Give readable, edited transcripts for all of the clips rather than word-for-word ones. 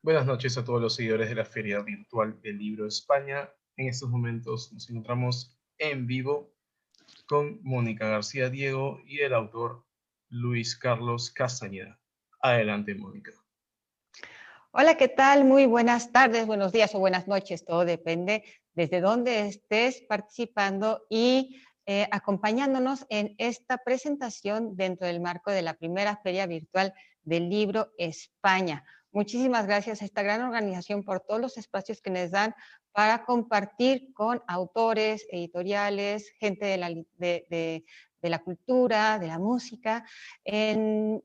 Buenas noches a todos los seguidores de la Feria Virtual del Libro España. En estos momentos nos encontramos en vivo con Mónica García Diego y el autor Luis Carlos Castañeda. Adelante, Mónica. Hola, ¿qué tal? Muy buenas tardes, buenos días o buenas noches, todo depende desde dónde estés participando y acompañándonos en esta presentación dentro del marco de la primera Feria Virtual del Libro España. Muchísimas gracias a esta gran organización por todos los espacios que nos dan para compartir con autores, editoriales, gente de la cultura, de la música, en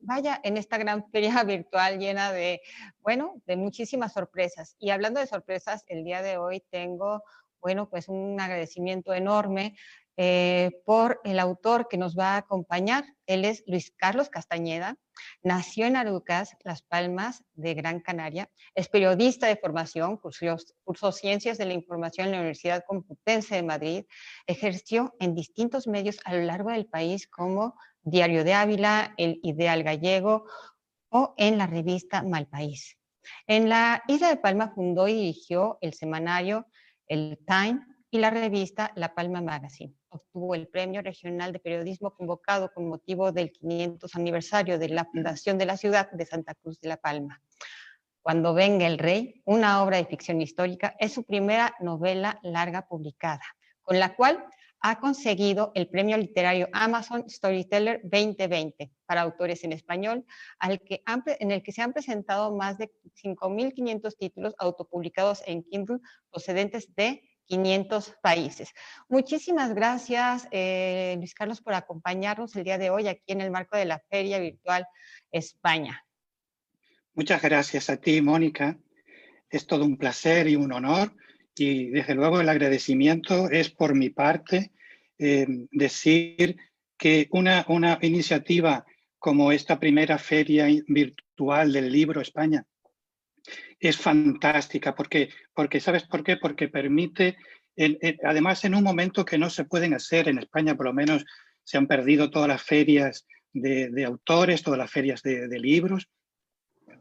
esta gran feria virtual llena de, bueno, de muchísimas sorpresas. Y hablando de sorpresas, el día de hoy tengo, bueno, pues un agradecimiento enorme por el autor que nos va a acompañar. Él es Luis Carlos Castañeda, nació en Arucas, Las Palmas de Gran Canaria, es periodista de formación, cursó Ciencias de la Información en la Universidad Complutense de Madrid, ejerció en distintos medios a lo largo del país como Diario de Ávila, El Ideal Gallego o en la revista Malpaís. En la isla de Palma fundó y dirigió el semanario El Time y la revista La Palma Magazine. Obtuvo el Premio Regional de Periodismo convocado con motivo del 500 aniversario de la fundación de la ciudad de Santa Cruz de la Palma. Cuando venga el rey, una obra de ficción histórica, es su primera novela larga publicada, con la cual ha conseguido el premio literario Amazon Storyteller 2020 para autores en español, en el que se han presentado más de 5.500 títulos autopublicados en Kindle procedentes de 500 países. Muchísimas gracias, Luis Carlos, por acompañarnos el día de hoy aquí en el marco de la Feria Virtual España. Muchas gracias a ti, Mónica. Es todo un placer y un honor. Y desde luego el agradecimiento es por mi parte decir que una iniciativa como esta primera Feria Virtual del Libro España es fantástica. Porque ¿sabes por qué? Porque permite, además en un momento que no se pueden hacer en España, por lo menos se han perdido todas las ferias de autores, todas las ferias de libros,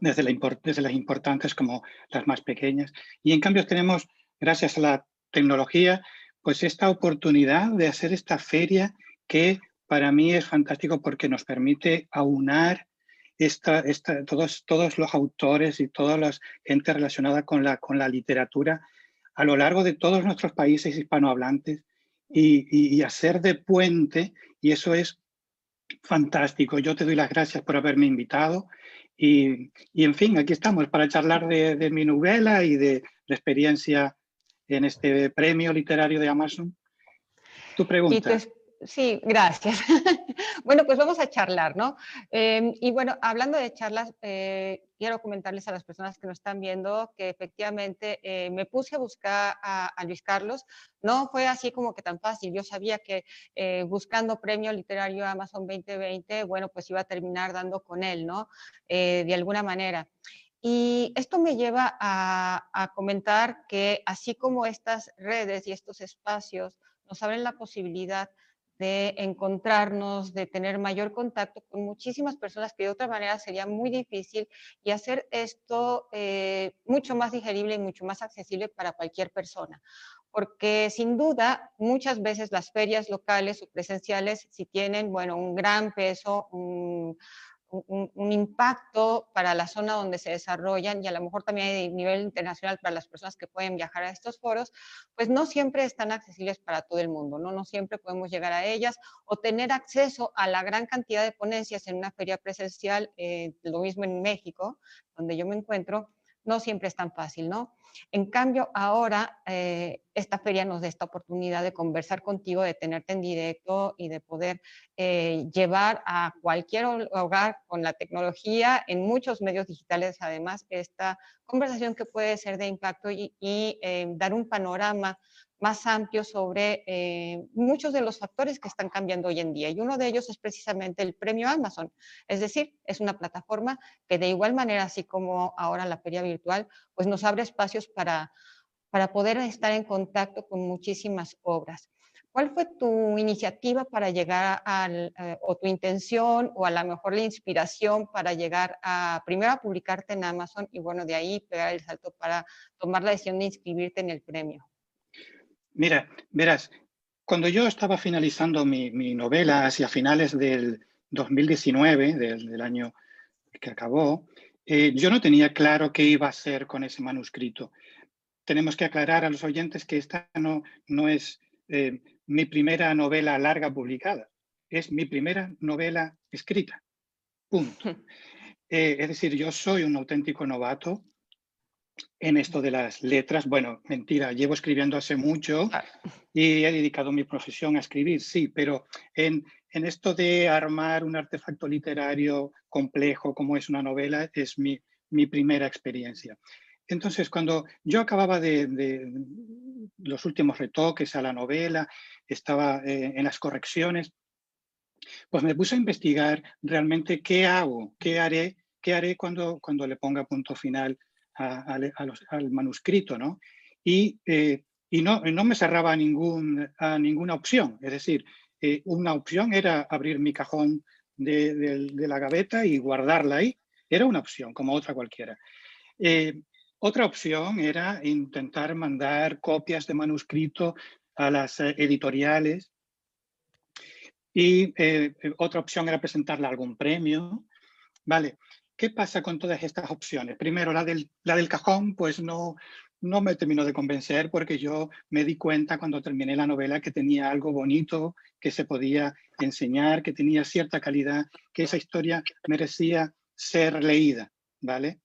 desde las importantes como las más pequeñas. Y en cambio tenemos, gracias a la tecnología, pues esta oportunidad de hacer esta feria que para mí es fantástico porque nos permite aunar todos los autores y toda la gente relacionada con la literatura a lo largo de todos nuestros países hispanohablantes y hacer de puente, y eso es fantástico. Yo te doy las gracias por haberme invitado y en fin, aquí estamos para charlar de mi novela y de la experiencia en este premio literario de Amazon. Tu pregunta. Sí, gracias. Bueno, pues vamos a charlar, ¿no? Y bueno, hablando de charlas, quiero comentarles a las personas que nos están viendo que efectivamente me puse a buscar a Luis Carlos. No fue así como que tan fácil. Yo sabía que buscando Premio Literario Amazon 2020, bueno, pues iba a terminar dando con él, ¿no? De alguna manera. Y esto me lleva a comentar que así como estas redes y estos espacios nos abren la posibilidad de encontrarnos, de tener mayor contacto con muchísimas personas que de otra manera sería muy difícil y hacer esto mucho más digerible y mucho más accesible para cualquier persona. Porque sin duda, muchas veces las ferias locales o presenciales sí tienen, bueno, un gran peso, un impacto para la zona donde se desarrollan y a lo mejor también a nivel internacional para las personas que pueden viajar a estos foros, pues no siempre están accesibles para todo el mundo, ¿no? No siempre podemos llegar a ellas o tener acceso a la gran cantidad de ponencias en una feria presencial, lo mismo en México, donde yo me encuentro, no siempre es tan fácil, ¿no? En cambio, ahora esta feria nos da esta oportunidad de conversar contigo, de tenerte en directo y de poder llevar a cualquier hogar con la tecnología, en muchos medios digitales además, esta conversación que puede ser de impacto y dar un panorama más amplio sobre muchos de los factores que están cambiando hoy en día. Y uno de ellos es precisamente el premio Amazon. Es decir, es una plataforma que de igual manera, así como ahora la feria virtual, pues nos abre espacios para poder estar en contacto con muchísimas obras. ¿Cuál fue tu iniciativa para llegar o tu intención, o a lo mejor la inspiración para llegar primero a publicarte en Amazon y bueno, de ahí pegar el salto para tomar la decisión de inscribirte en el premio? Mira, verás, cuando yo estaba finalizando mi novela hacia finales del 2019, del año que acabó, yo no tenía claro qué iba a hacer con ese manuscrito. Tenemos que aclarar a los oyentes que esta no es mi primera novela larga publicada, es mi primera novela escrita, punto. Es decir, yo soy un auténtico novato en esto de las letras. Bueno, mentira, llevo escribiendo hace mucho y he dedicado mi profesión a escribir, sí, pero en esto de armar un artefacto literario complejo como es una novela, es mi primera experiencia. Entonces, cuando yo acababa de los últimos retoques a la novela, estaba en las correcciones, pues me puse a investigar realmente qué hago, qué haré cuando le ponga punto final al manuscrito, ¿no? Y no me cerraba a ninguna opción. Es decir, una opción era abrir mi cajón de la gaveta y guardarla ahí. Era una opción, como otra cualquiera. Otra opción era intentar mandar copias de manuscrito a las editoriales. Y otra opción era presentarla a algún premio. Vale, ¿qué pasa con todas estas opciones? Primero, la del cajón, pues no me terminó de convencer, porque yo me di cuenta cuando terminé la novela que tenía algo bonito, que se podía enseñar, que tenía cierta calidad, que esa historia merecía ser leída, ¿vale?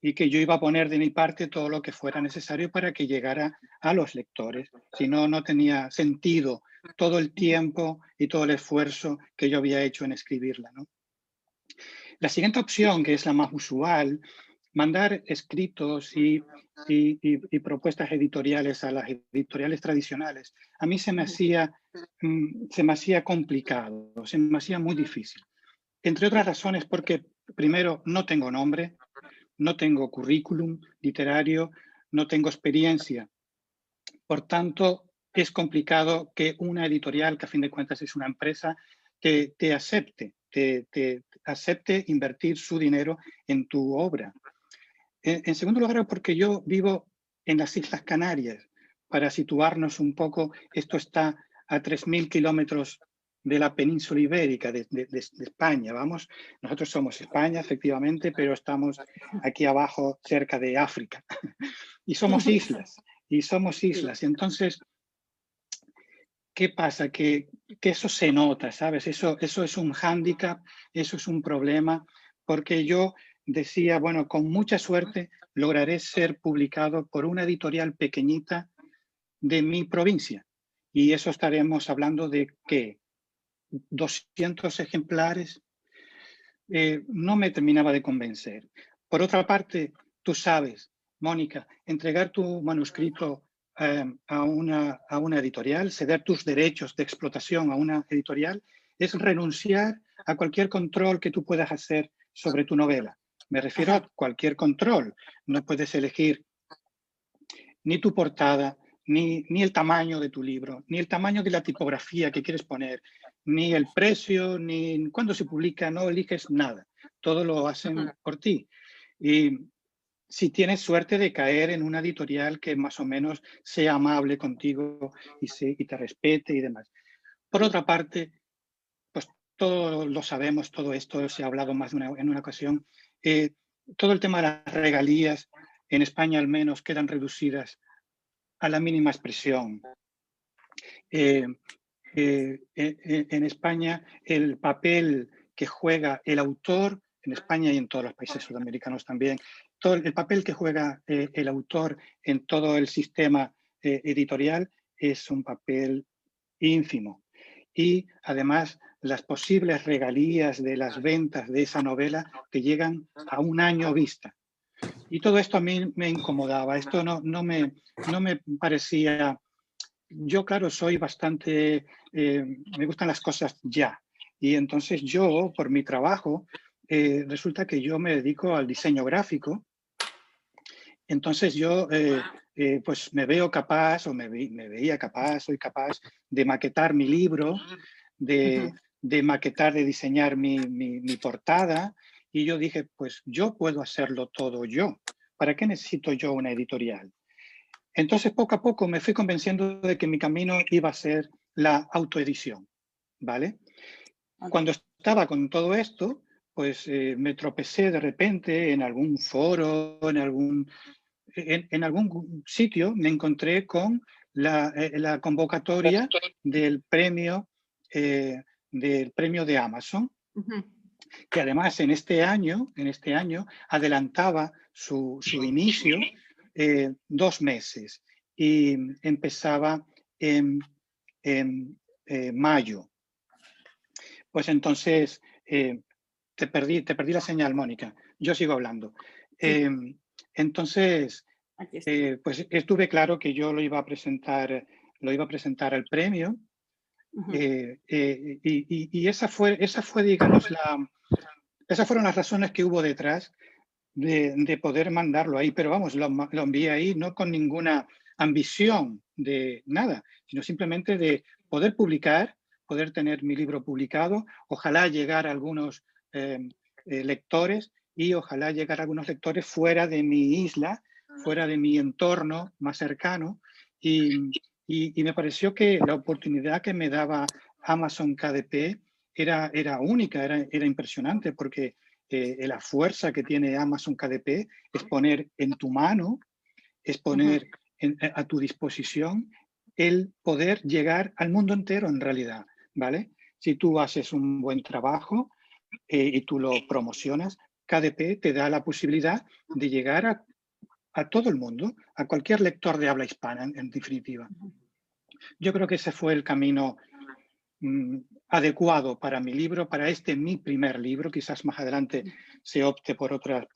Y que yo iba a poner de mi parte todo lo que fuera necesario para que llegara a los lectores. Si no, no tenía sentido todo el tiempo y todo el esfuerzo que yo había hecho en escribirla, ¿no? La siguiente opción, que es la más usual, mandar escritos y propuestas editoriales a las editoriales tradicionales, a mí se me hacía complicado, se me hacía muy difícil. Entre otras razones porque, primero, no tengo nombre, no tengo currículum literario, no tengo experiencia. Por tanto, es complicado que una editorial, que a fin de cuentas es una empresa, te acepte invertir su dinero en tu obra. En segundo lugar, porque yo vivo en las Islas Canarias. Para situarnos un poco, esto está a 3.000 kilómetros de la península ibérica, de España. Vamos, nosotros somos España, efectivamente, pero estamos aquí abajo, cerca de África. Y somos islas. Y entonces, ¿qué pasa? Que eso se nota, ¿sabes? Eso es un hándicap, eso es un problema, porque yo decía, bueno, con mucha suerte lograré ser publicado por una editorial pequeñita de mi provincia. Y eso estaremos hablando de, ¿qué? 200 ejemplares. No me terminaba de convencer. Por otra parte, tú sabes, Mónica, entregar tu manuscrito a una editorial, ceder tus derechos de explotación a una editorial, es renunciar a cualquier control que tú puedas hacer sobre tu novela. Me refiero a cualquier control. No puedes elegir ni tu portada, ni el tamaño de tu libro, ni el tamaño de la tipografía que quieres poner, ni el precio, ni cuándo se publica, no eliges nada. Todo lo hacen por ti. Y si tienes suerte de caer en una editorial que más o menos sea amable contigo y te respete y demás. Por otra parte, pues todos lo sabemos, todo esto se ha hablado más en una ocasión, todo el tema de las regalías, en España al menos, quedan reducidas a la mínima expresión. En España, el papel que juega el autor, en España y en todos los países sudamericanos también, el papel que juega el autor en todo el sistema editorial es un papel ínfimo. Y además, las posibles regalías de las ventas de esa novela te llegan a un año vista. Y todo esto a mí me incomodaba, esto no me parecía. Yo, claro, soy bastante, me gustan las cosas ya. Y entonces yo, por mi trabajo, resulta que yo me dedico al diseño gráfico Entonces yo pues me veo capaz, o me veía capaz, soy capaz de maquetar mi libro, de maquetar, de diseñar mi portada, y yo dije, pues yo puedo hacerlo todo yo. ¿Para qué necesito yo una editorial? Entonces, poco a poco me fui convenciendo de que mi camino iba a ser la autoedición, ¿vale? Cuando estaba con todo esto, pues me tropecé de repente en algún foro, en algún sitio, me encontré con la convocatoria del premio de Amazon, que además en este año adelantaba su inicio 2 meses y empezaba en mayo. Pues entonces, te perdí la señal, Mónica. Yo sigo hablando. Sí. Entonces, Aquí está. pues estuve claro que yo lo iba a presentar al premio. Y esa fue, digamos, esas fueron las razones que hubo detrás de poder mandarlo ahí. Pero vamos, lo envié ahí no con ninguna ambición de nada, sino simplemente de poder publicar, poder tener mi libro publicado, ojalá llegar a algunos lectores, y ojalá llegar a algunos lectores fuera de mi isla, fuera de mi entorno más cercano. Y me pareció que la oportunidad que me daba Amazon KDP era única, era impresionante, porque la fuerza que tiene Amazon KDP es poner en tu mano, es poner a tu disposición el poder llegar al mundo entero en realidad, ¿vale? Si tú haces un buen trabajo y tú lo promocionas, KDP te da la posibilidad de llegar a todo el mundo, a cualquier lector de habla hispana, en definitiva. Yo creo que ese fue el camino adecuado para mi libro, para mi primer libro. Quizás más adelante se opte por otra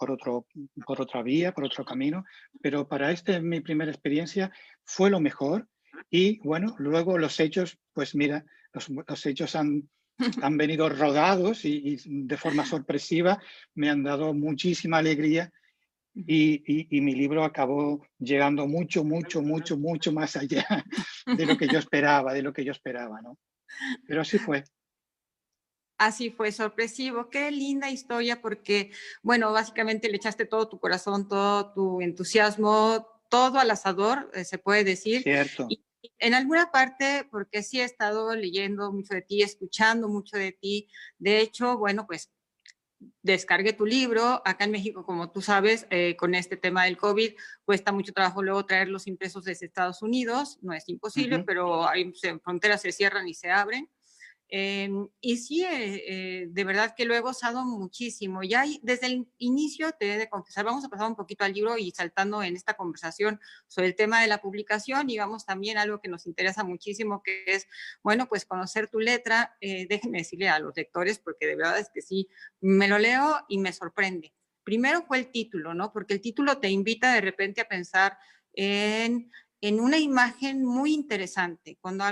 vía, por otro camino, pero para mi primera experiencia fue lo mejor. Y bueno, luego los hechos, pues mira, los hechos han venido rodados y de forma sorpresiva me han dado muchísima alegría. Y mi libro acabó llegando mucho más allá de lo que yo esperaba, ¿no? Pero así fue. Así fue, sorpresivo. Qué linda historia, porque, bueno, básicamente le echaste todo tu corazón, todo tu entusiasmo, todo al asador, se puede decir. Cierto. Y en alguna parte, porque sí he estado leyendo mucho de ti, escuchando mucho de ti. De hecho, bueno, pues descargué tu libro. Acá en México, como tú sabes, con este tema del COVID, cuesta mucho trabajo luego traer los impresos desde Estados Unidos. No es imposible, pero hay fronteras se cierran y se abren. Y sí, de verdad que lo he gozado muchísimo. Ya desde el inicio, te he de confesar, vamos a pasar un poquito al libro y saltando en esta conversación sobre el tema de la publicación, y vamos también a algo que nos interesa muchísimo, que es, bueno, pues conocer tu letra. Déjenme decirle a los lectores, porque de verdad es que sí, me lo leo y me sorprende. Primero fue el título, ¿no? Porque el título te invita de repente a pensar en una imagen muy interesante, cuando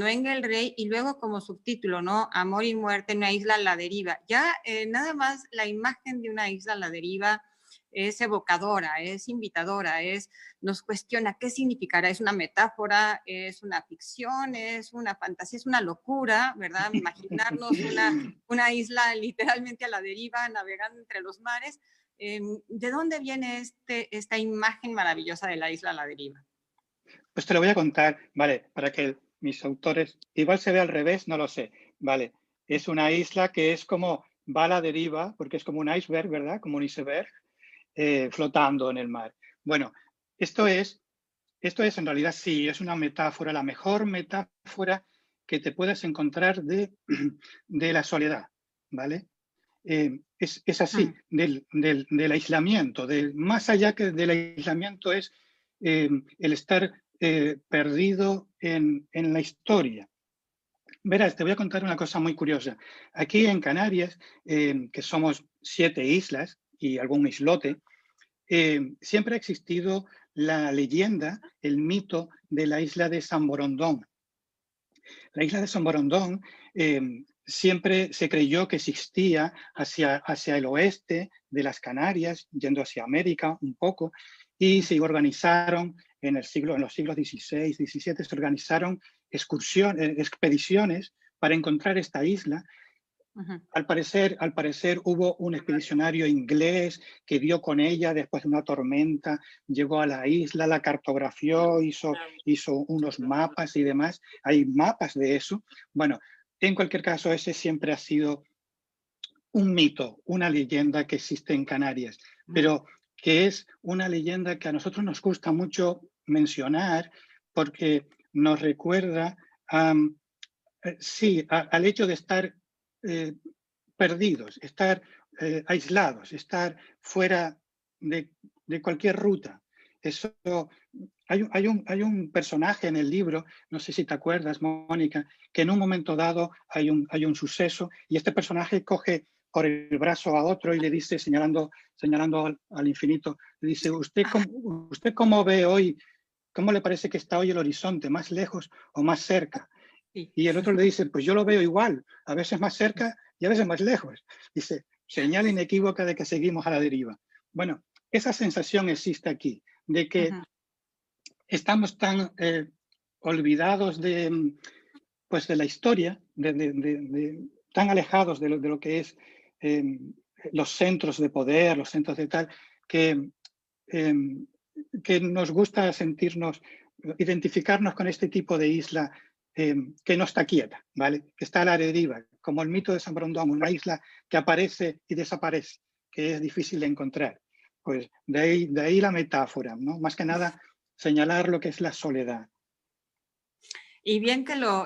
venga el rey, y luego como subtítulo, ¿no? Amor y muerte en una isla a la deriva. Ya nada más la imagen de una isla a la deriva es evocadora, es invitadora, nos cuestiona qué significará. Es una metáfora, es una ficción, es una fantasía, es una locura, ¿verdad? Imaginarnos una isla literalmente a la deriva, navegando entre los mares. ¿De dónde viene esta imagen maravillosa de la isla a la deriva? Pues te lo voy a contar, ¿vale? Para que mis autores, igual se ve al revés, no lo sé, ¿vale? Es una isla que es como, va a la deriva, porque es como un iceberg, ¿verdad? Como un iceberg flotando en el mar. Bueno, esto es en realidad, sí, es una metáfora, la mejor metáfora que te puedas encontrar de la soledad, ¿vale? Es así, del aislamiento, más allá que del aislamiento es el estar perdido en la historia. Verás, te voy a contar una cosa muy curiosa. Aquí en Canarias, que somos 7 islas y algún islote, siempre ha existido la leyenda, el mito de la isla de San Borondón. La isla de San Borondón siempre se creyó que existía hacia el oeste de las Canarias, yendo hacia América un poco, y se organizaron en los siglos XVI, XVII, se organizaron expediciones para encontrar esta isla. Al parecer hubo un expedicionario inglés que dio con ella después de una tormenta, llegó a la isla, la cartografió, hizo unos mapas y demás. Hay mapas de eso. Bueno, en cualquier caso, ese siempre ha sido un mito, una leyenda que existe en Canarias, pero que es una leyenda que a nosotros nos gusta mucho mencionar porque nos recuerda al hecho de estar perdidos, estar aislados, estar fuera de cualquier ruta. Eso, hay un personaje en el libro, no sé si te acuerdas, Mónica, que en un momento dado hay un suceso y este personaje coge por el brazo a otro y le dice, señalando al infinito, le dice, ¿usted cómo ve hoy, cómo le parece que está hoy el horizonte, más lejos o más cerca? Y el otro le dice, pues yo lo veo igual, a veces más cerca y a veces más lejos. Dice, señal inequívoca de que seguimos a la deriva. Bueno, esa sensación existe aquí, de que estamos tan olvidados de la historia, tan alejados de lo que es los centros de poder, los centros de tal, que nos gusta identificarnos con este tipo de isla que no está quieta, ¿vale? Que está a la deriva, como el mito de San Borondón, una isla que aparece y desaparece, que es difícil de encontrar. Pues de ahí la metáfora, ¿no? Más que nada señalar lo que es la soledad. Y bien que lo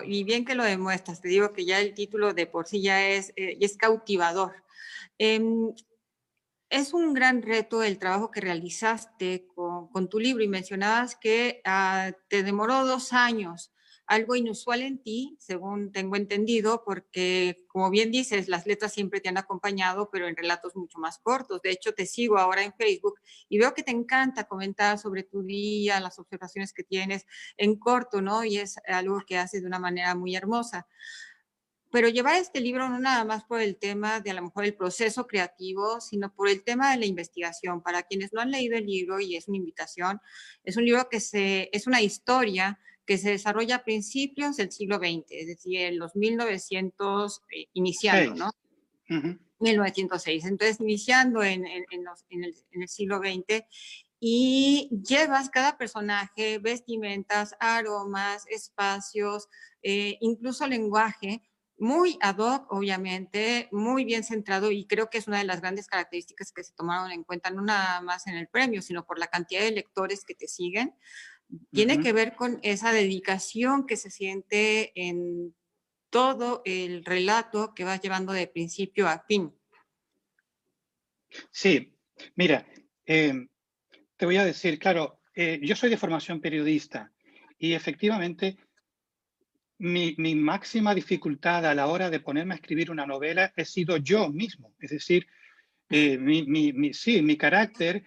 demuestras, te digo que ya el título de por sí ya es cautivador. Es un gran reto el trabajo que realizaste con tu libro y mencionabas que te demoró 2 años, algo inusual en ti, según tengo entendido, porque como bien dices, las letras siempre te han acompañado, pero en relatos mucho más cortos. De hecho, te sigo ahora en Facebook y veo que te encanta comentar sobre tu día, las observaciones que tienes en corto, ¿no? Y es algo que haces de una manera muy hermosa. Pero llevar este libro no nada más por el tema de a lo mejor el proceso creativo, sino por el tema de la investigación. Para quienes no han leído el libro, y es una invitación, es un libro es una historia que se desarrolla a principios del siglo XX, es decir, en los 1900, iniciando, ¿no? 1906. Entonces, iniciando en el siglo XX, y llevas cada personaje, vestimentas, aromas, espacios, incluso lenguaje, muy ad hoc, obviamente, muy bien centrado, y creo que es una de las grandes características que se tomaron en cuenta, no nada más en el premio, sino por la cantidad de lectores que te siguen. Tiene que ver con esa dedicación que se siente en todo el relato que vas llevando de principio a fin. Sí, mira, te voy a decir, claro, yo soy de formación periodista y efectivamente mi máxima dificultad a la hora de ponerme a escribir una novela he sido yo mismo. Es decir, mi carácter,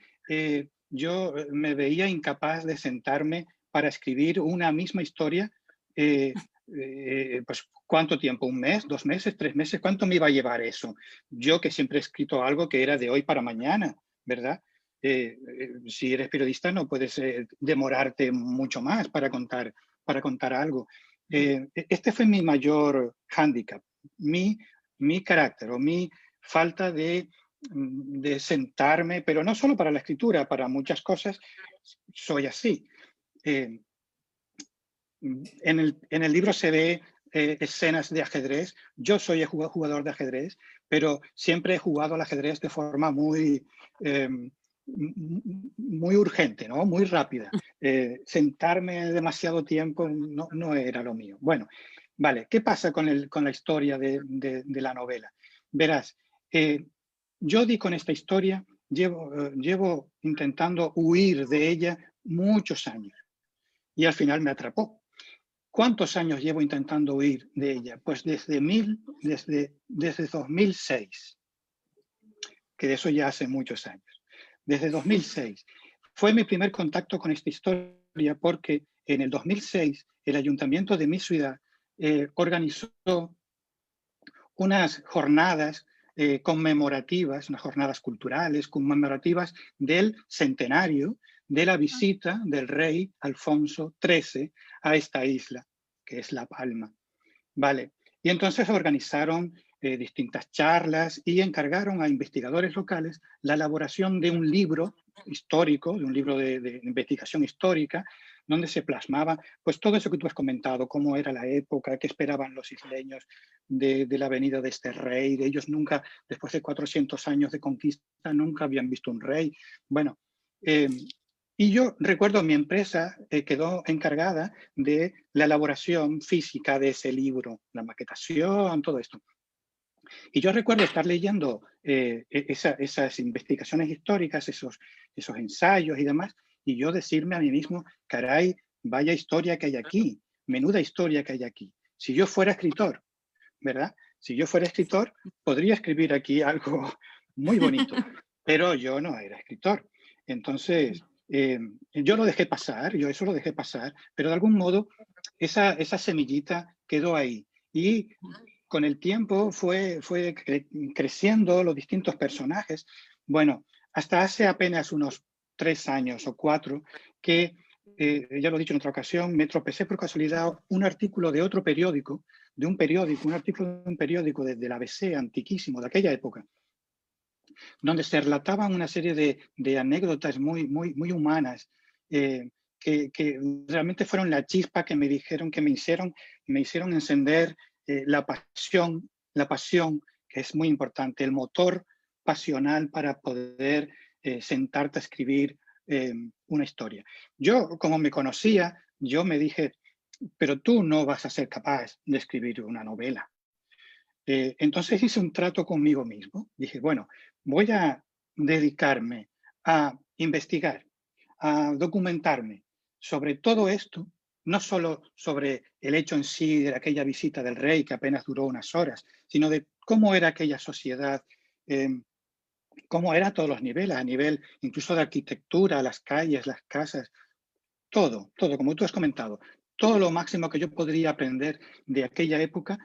yo me veía incapaz de sentarme para escribir una misma historia. Pues, ¿cuánto tiempo? ¿1 mes? ¿2 meses? ¿3 meses? ¿Cuánto me iba a llevar eso? Yo que siempre he escrito algo que era de hoy para mañana, ¿verdad? Si eres periodista no puedes demorarte mucho más para contar algo. Este fue mi mayor hándicap, mi carácter o mi falta de sentarme, pero no solo para la escritura, para muchas cosas soy así. En el libro se ve escenas de ajedrez. Yo soy jugador de ajedrez, pero siempre he jugado al ajedrez de forma muy urgente, ¿no? Muy rápida. Sentarme demasiado tiempo no era lo mío. Bueno, vale, ¿qué pasa con la historia de la novela? Verás, yo di con esta historia, llevo intentando huir de ella muchos años y al final me atrapó. ¿Cuántos años llevo intentando huir de ella? Pues desde 2006, que de eso ya hace muchos años. Desde 2006. Fue mi primer contacto con esta historia porque en el 2006 el ayuntamiento de mi ciudad organizó unas jornadas conmemorativas, unas jornadas culturales conmemorativas del centenario de la visita del rey Alfonso XIII a esta isla, que es La Palma. Vale. Y entonces organizaron distintas charlas y encargaron a investigadores locales la elaboración de un libro histórico, de un libro de investigación histórica, donde se plasmaba pues todo eso que tú has comentado, cómo era la época, qué esperaban los isleños de la venida de este rey. De ellos nunca, después de 400 años de conquista, nunca habían visto un rey. Bueno, y yo recuerdo mi empresa quedó encargada de la elaboración física de ese libro, la maquetación, todo esto. Y yo recuerdo estar leyendo esas investigaciones históricas, esos ensayos y demás, y yo decirme a mí mismo, caray, vaya historia que hay aquí, menuda historia que hay aquí. Si yo fuera escritor, ¿verdad? Si yo fuera escritor, podría escribir aquí algo muy bonito, pero yo no era escritor. Entonces, yo lo dejé pasar, yo eso lo dejé pasar, pero de algún modo esa semillita quedó ahí. Y con el tiempo fue creciendo los distintos personajes. Bueno, hasta hace apenas unos 3 años o 4 que, ya lo he dicho en otra ocasión, me tropecé por casualidad un artículo de otro periódico, un artículo de un periódico desde la ABC, antiquísimo, de aquella época, donde se relataban una serie de anécdotas muy humanas, que realmente fueron la chispa que me dijeron, que me hicieron encender la pasión, que es muy importante, el motor pasional para poder sentarte a escribir una historia. Yo, como me conocía, yo me dije, pero tú no vas a ser capaz de escribir una novela. Entonces hice un trato conmigo mismo. Dije, bueno, voy a dedicarme a investigar, a documentarme sobre todo esto, no solo sobre el hecho en sí de aquella visita del rey, que apenas duró unas horas, sino de cómo era aquella sociedad, cómo era a todos los niveles, a nivel incluso de arquitectura, las calles, las casas, todo, como tú has comentado, todo lo máximo que yo podría aprender de aquella época,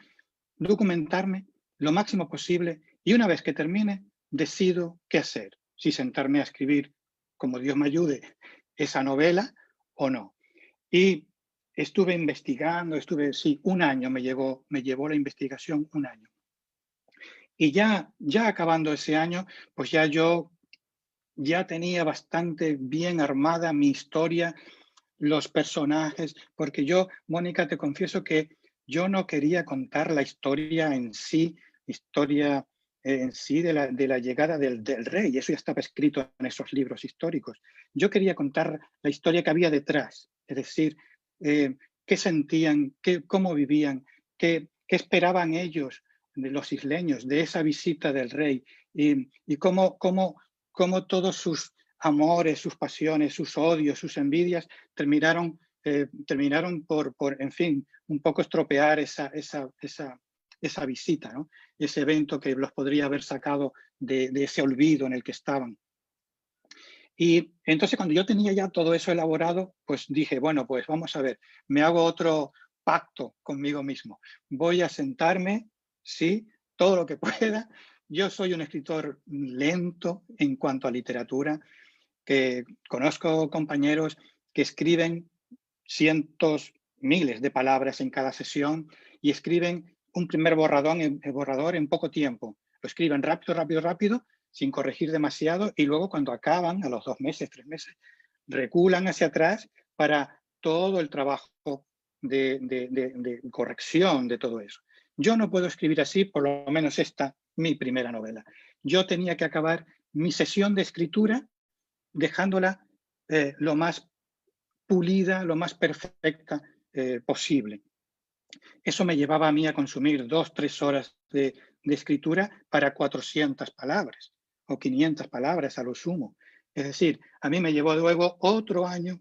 documentarme lo máximo posible y una vez que termine, decido qué hacer, si sentarme a escribir, como Dios me ayude, esa novela o no. Y estuve investigando, sí, un año me llevó la investigación, un año. Y ya acabando ese año, pues yo ya tenía bastante bien armada mi historia, los personajes, porque yo, Mónica, te confieso que yo no quería contar la historia en sí, de la llegada del rey, eso ya estaba escrito en esos libros históricos. Yo quería contar la historia que había detrás, es decir, qué sentían, cómo vivían, qué esperaban ellos, de los isleños, de esa visita del rey, y cómo todos sus amores, sus pasiones, sus odios, sus envidias terminaron por, en fin, un poco estropear esa visita, ¿no? Ese evento que los podría haber sacado de ese olvido en el que estaban. Y entonces cuando yo tenía ya todo eso elaborado, pues dije, bueno, pues vamos a ver, me hago otro pacto conmigo mismo. Voy a sentarme, sí, todo lo que pueda. Yo soy un escritor lento en cuanto a literatura, que conozco compañeros que escriben cientos, miles de palabras en cada sesión y escriben un primer borrador en poco tiempo. Lo escriben rápido, sin corregir demasiado, y luego cuando acaban, a los 2 meses, 3 meses, reculan hacia atrás para todo el trabajo de corrección de todo eso. Yo no puedo escribir así, por lo menos mi primera novela. Yo tenía que acabar mi sesión de escritura dejándola lo más pulida, lo más perfecta posible. Eso me llevaba a mí a consumir 2-3 horas de escritura para 400 palabras o 500 palabras a lo sumo. Es decir, a mí me llevó luego otro año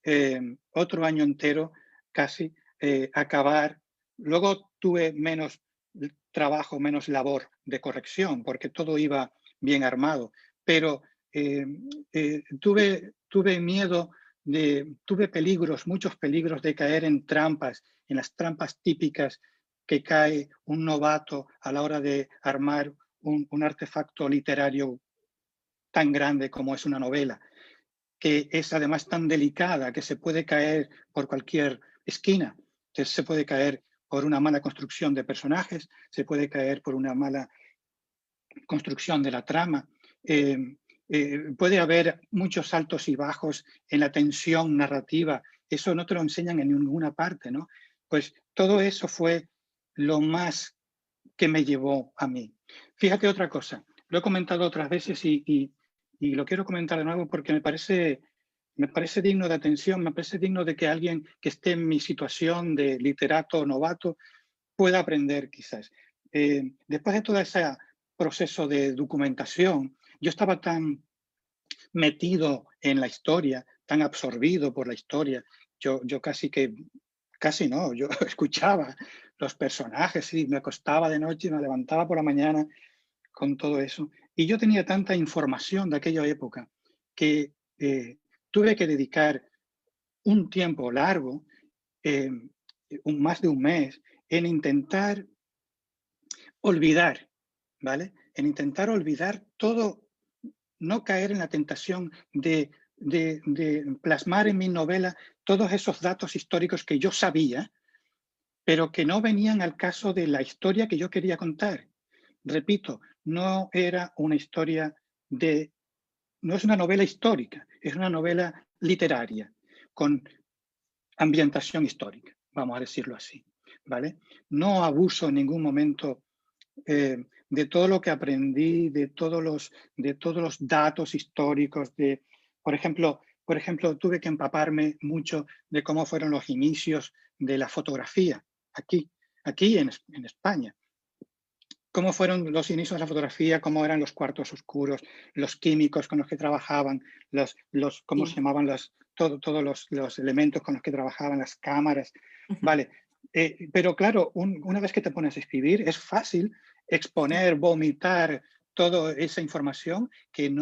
entero casi acabar. Luego tuve menos trabajo, menos labor de corrección, porque todo iba bien armado, pero tuve miedo, tuve muchos peligros de caer en trampas, en las trampas típicas que cae un novato a la hora de armar un artefacto literario tan grande como es una novela, que es además tan delicada, que se puede caer por cualquier esquina. Entonces se puede caer por una mala construcción de personajes, se puede caer por una mala construcción de la trama. Puede haber muchos altos y bajos en la tensión narrativa. Eso no te lo enseñan en ninguna parte, ¿no? Pues todo eso fue lo más que me llevó a mí. Fíjate otra cosa, lo he comentado otras veces y lo quiero comentar de nuevo porque me parece digno de atención, me parece digno de que alguien que esté en mi situación de literato novato pueda aprender quizás. Después de todo ese proceso de documentación, yo estaba tan metido en la historia, tan absorbido por la historia, yo casi no, yo escuchaba los personajes y me acostaba de noche y me levantaba por la mañana con todo eso. Y yo tenía tanta información de aquella época que tuve que dedicar un tiempo largo, más de un mes, en intentar olvidar, ¿vale? En intentar olvidar todo, no caer en la tentación de plasmar en mi novela todos esos datos históricos que yo sabía, pero que no venían al caso de la historia que yo quería contar. Repito, no era una historia no es una novela histórica, es una novela literaria, con ambientación histórica, vamos a decirlo así, ¿vale? No abuso en ningún momento de todo lo que aprendí, de todos los datos históricos, por ejemplo, tuve que empaparme mucho de cómo fueron los inicios de la fotografía aquí en España. Cómo fueron los inicios de la fotografía, cómo eran los cuartos oscuros, los químicos con los que trabajaban, cómo se llamaban todos los elementos con los que trabajaban, las cámaras. Vale, pero claro, una vez que te pones a escribir, es fácil exponer, vomitar toda esa información que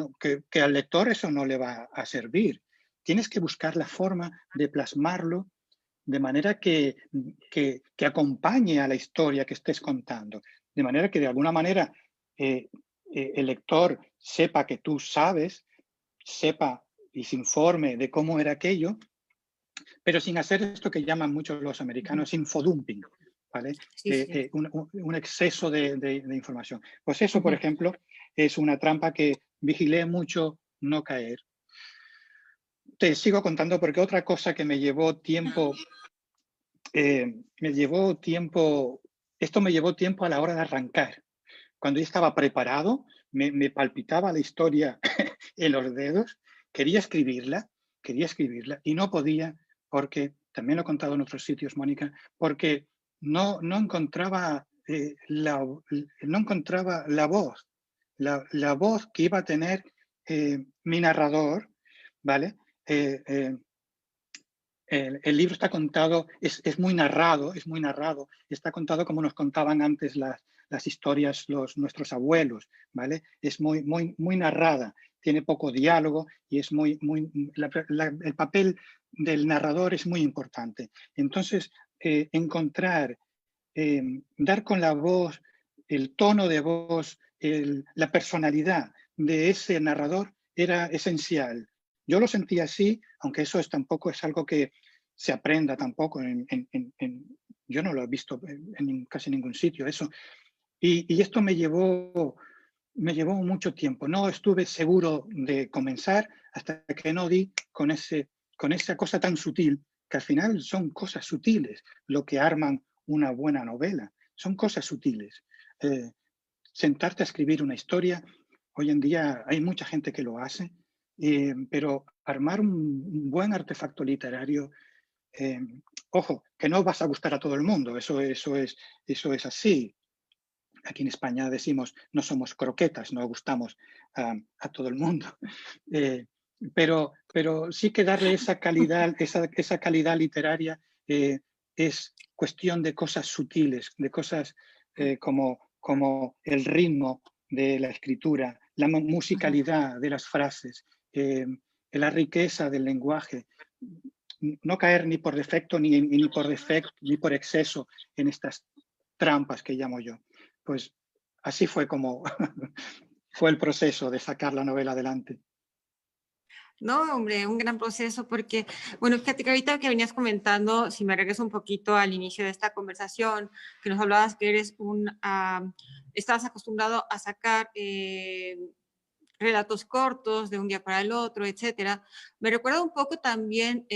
al lector eso no le va a servir. Tienes que buscar la forma de plasmarlo de manera que acompañe a la historia que estés contando. De manera que de alguna manera el lector sepa que tú sabes, sepa y se informe de cómo era aquello, pero sin hacer esto que llaman muchos los americanos infodumping, ¿vale? Sí. Un exceso de información. Pues eso, por ejemplo, es una trampa que vigilé mucho no caer. Te sigo contando porque otra cosa que me llevó tiempo, esto me llevó tiempo a la hora de arrancar. Cuando yo estaba preparado, me palpitaba la historia en los dedos, quería escribirla y no podía porque, también lo he contado en otros sitios, Mónica, porque no encontraba la voz, la voz que iba a tener mi narrador, ¿vale? El libro está contado, es muy narrado, está contado como nos contaban antes las historias nuestros abuelos, ¿vale? Es muy narrada, tiene poco diálogo y es el papel del narrador es muy importante. Entonces, dar con la voz, el tono de voz, la personalidad de ese narrador era esencial. Yo lo sentía así, aunque eso tampoco es algo que se aprenda tampoco. Yo no lo he visto en casi ningún sitio eso. Y esto me llevó mucho tiempo. No estuve seguro de comenzar hasta que no di con esa cosa tan sutil, que al final son cosas sutiles lo que arman una buena novela. Son cosas sutiles. Sentarte a escribir una historia, hoy en día hay mucha gente que lo hace, pero armar un buen artefacto literario, ojo, que no vas a gustar a todo el mundo, eso es así. Aquí en España decimos, no somos croquetas, no gustamos a todo el mundo. Pero sí que darle esa calidad, esa calidad literaria es cuestión de cosas sutiles, de cosas como el ritmo de la escritura, la musicalidad de las frases, la riqueza del lenguaje. No caer ni por defecto ni por exceso en estas trampas que llamo yo. Pues así fue como fue el proceso de sacar la novela adelante. No, hombre, un gran proceso porque, bueno, fíjate que ahorita que venías comentando, si me regreso un poquito al inicio de esta conversación, que nos hablabas que eres estabas acostumbrado a sacar relatos cortos de un día para el otro, etcétera. Me recuerda un poco también,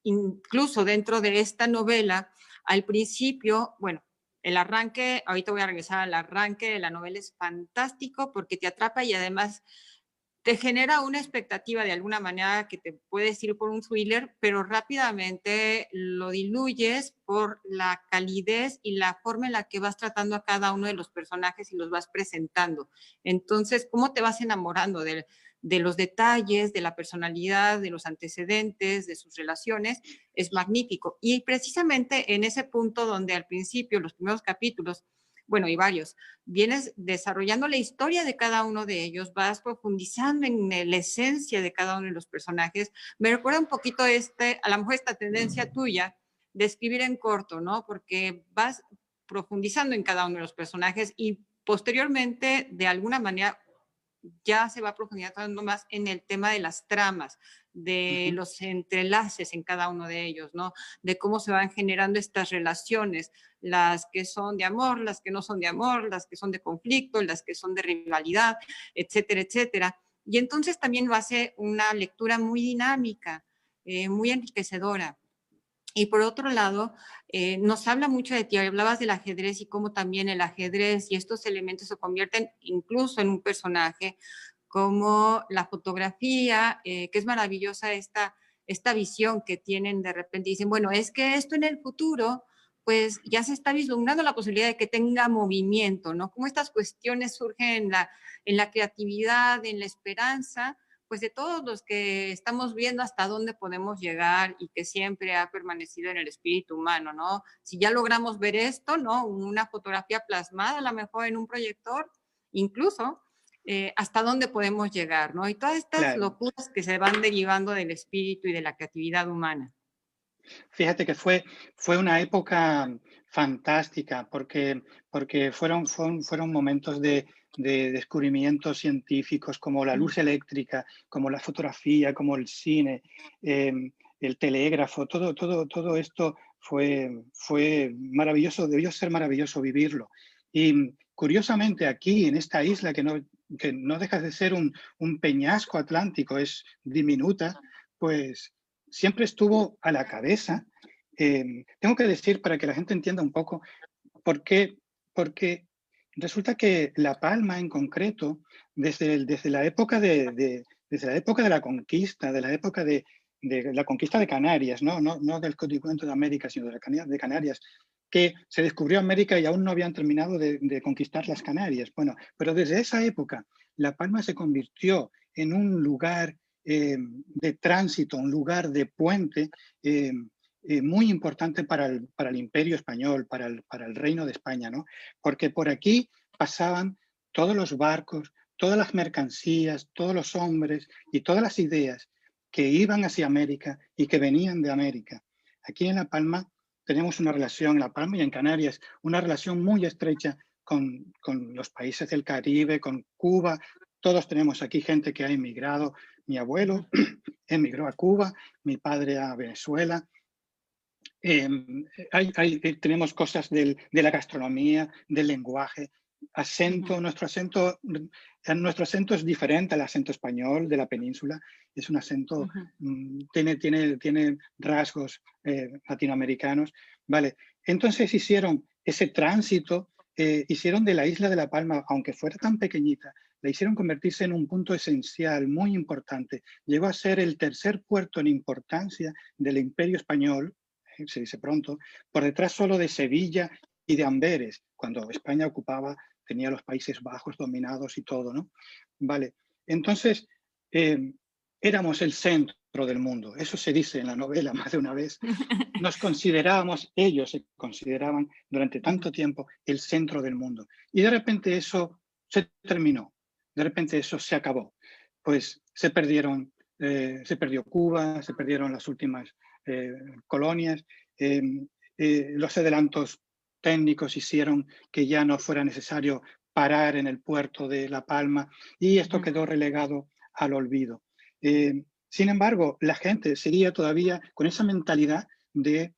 incluso dentro de esta novela, al principio, bueno, el arranque, ahorita voy a regresar al arranque de la novela, es fantástico porque te atrapa y además te genera una expectativa de alguna manera que te puedes ir por un thriller, pero rápidamente lo diluyes por la calidez y la forma en la que vas tratando a cada uno de los personajes y los vas presentando. Entonces, ¿cómo te vas enamorando de los detalles, de la personalidad, de los antecedentes, de sus relaciones? Es magnífico. Y precisamente en ese punto donde al principio, los primeros capítulos, bueno, y varios, vienes desarrollando la historia de cada uno de ellos, vas profundizando en la esencia de cada uno de los personajes. Me recuerda un poquito a lo mejor esta tendencia tuya de escribir en corto, ¿no? Porque vas profundizando en cada uno de los personajes y posteriormente, de alguna manera, ya se va profundizando más en el tema de las tramas, de los entrelaces en cada uno de ellos, ¿no? De cómo se van generando estas relaciones, las que son de amor, las que no son de amor, las que son de conflicto, las que son de rivalidad, etcétera, etcétera. Y entonces también lo hace una lectura muy dinámica, muy enriquecedora. Y por otro lado, nos habla mucho de ti, hablabas del ajedrez y cómo también el ajedrez y estos elementos se convierten incluso en un personaje, como la fotografía, que es maravillosa esta visión que tienen de repente. Dicen, bueno, es que esto en el futuro, pues ya se está vislumbrando la posibilidad de que tenga movimiento, ¿no? Cómo estas cuestiones surgen en la creatividad, en la esperanza, pues de todos los que estamos viendo hasta dónde podemos llegar y que siempre ha permanecido en el espíritu humano, ¿no? Si ya logramos ver esto, ¿no? Una fotografía plasmada a lo mejor en un proyector, incluso, hasta dónde podemos llegar, ¿no? Y todas estas Claro. locuras que se van derivando del espíritu y de la creatividad humana. Fíjate que fue una época fantástica porque fueron momentos de descubrimientos científicos como la luz eléctrica, como la fotografía, como el cine, el telégrafo, todo esto fue maravilloso, debió ser maravilloso vivirlo. Y curiosamente aquí en esta isla que no deja de ser un peñasco atlántico, es diminuta, pues siempre estuvo a la cabeza. Tengo que decir, para que la gente entienda un poco, por qué, porque resulta que La Palma en concreto, desde la época desde la época de la conquista, de la época de la conquista de Canarias, no del continente de América, sino de Canarias, que se descubrió América y aún no habían terminado de conquistar las Canarias. Bueno, pero desde esa época, La Palma se convirtió en un lugar de tránsito, un lugar de puente muy importante para el Imperio Español, para el Reino de España, ¿no? Porque por aquí pasaban todos los barcos, todas las mercancías, todos los hombres y todas las ideas que iban hacia América y que venían de América. Aquí en La Palma tenemos una relación, en La Palma y en Canarias, una relación muy estrecha con los países del Caribe, con Cuba. Todos tenemos aquí gente que ha emigrado. Mi abuelo emigró a Cuba, mi padre a Venezuela. Tenemos cosas de la gastronomía, del lenguaje, acento. Nuestro acento es diferente al acento español de la península. Es un acento, tiene rasgos latinoamericanos. Vale. Entonces hicieron ese tránsito, hicieron de la isla de La Palma, aunque fuera tan pequeñita, la hicieron convertirse en un punto esencial, muy importante. Llegó a ser el tercer puerto en importancia del Imperio Español, se dice pronto, por detrás solo de Sevilla y de Amberes, cuando España ocupaba, tenía los Países Bajos dominados y todo, ¿no? Vale, entonces éramos el centro del mundo, eso se dice en la novela más de una vez. Ellos se consideraban durante tanto tiempo el centro del mundo. Y de repente eso se terminó, de repente eso se acabó. Pues se perdió Cuba, se perdieron las últimas colonias, los adelantos técnicos hicieron que ya no fuera necesario parar en el puerto de La Palma y esto quedó relegado al olvido. Sin embargo, la gente seguía todavía con esa mentalidad de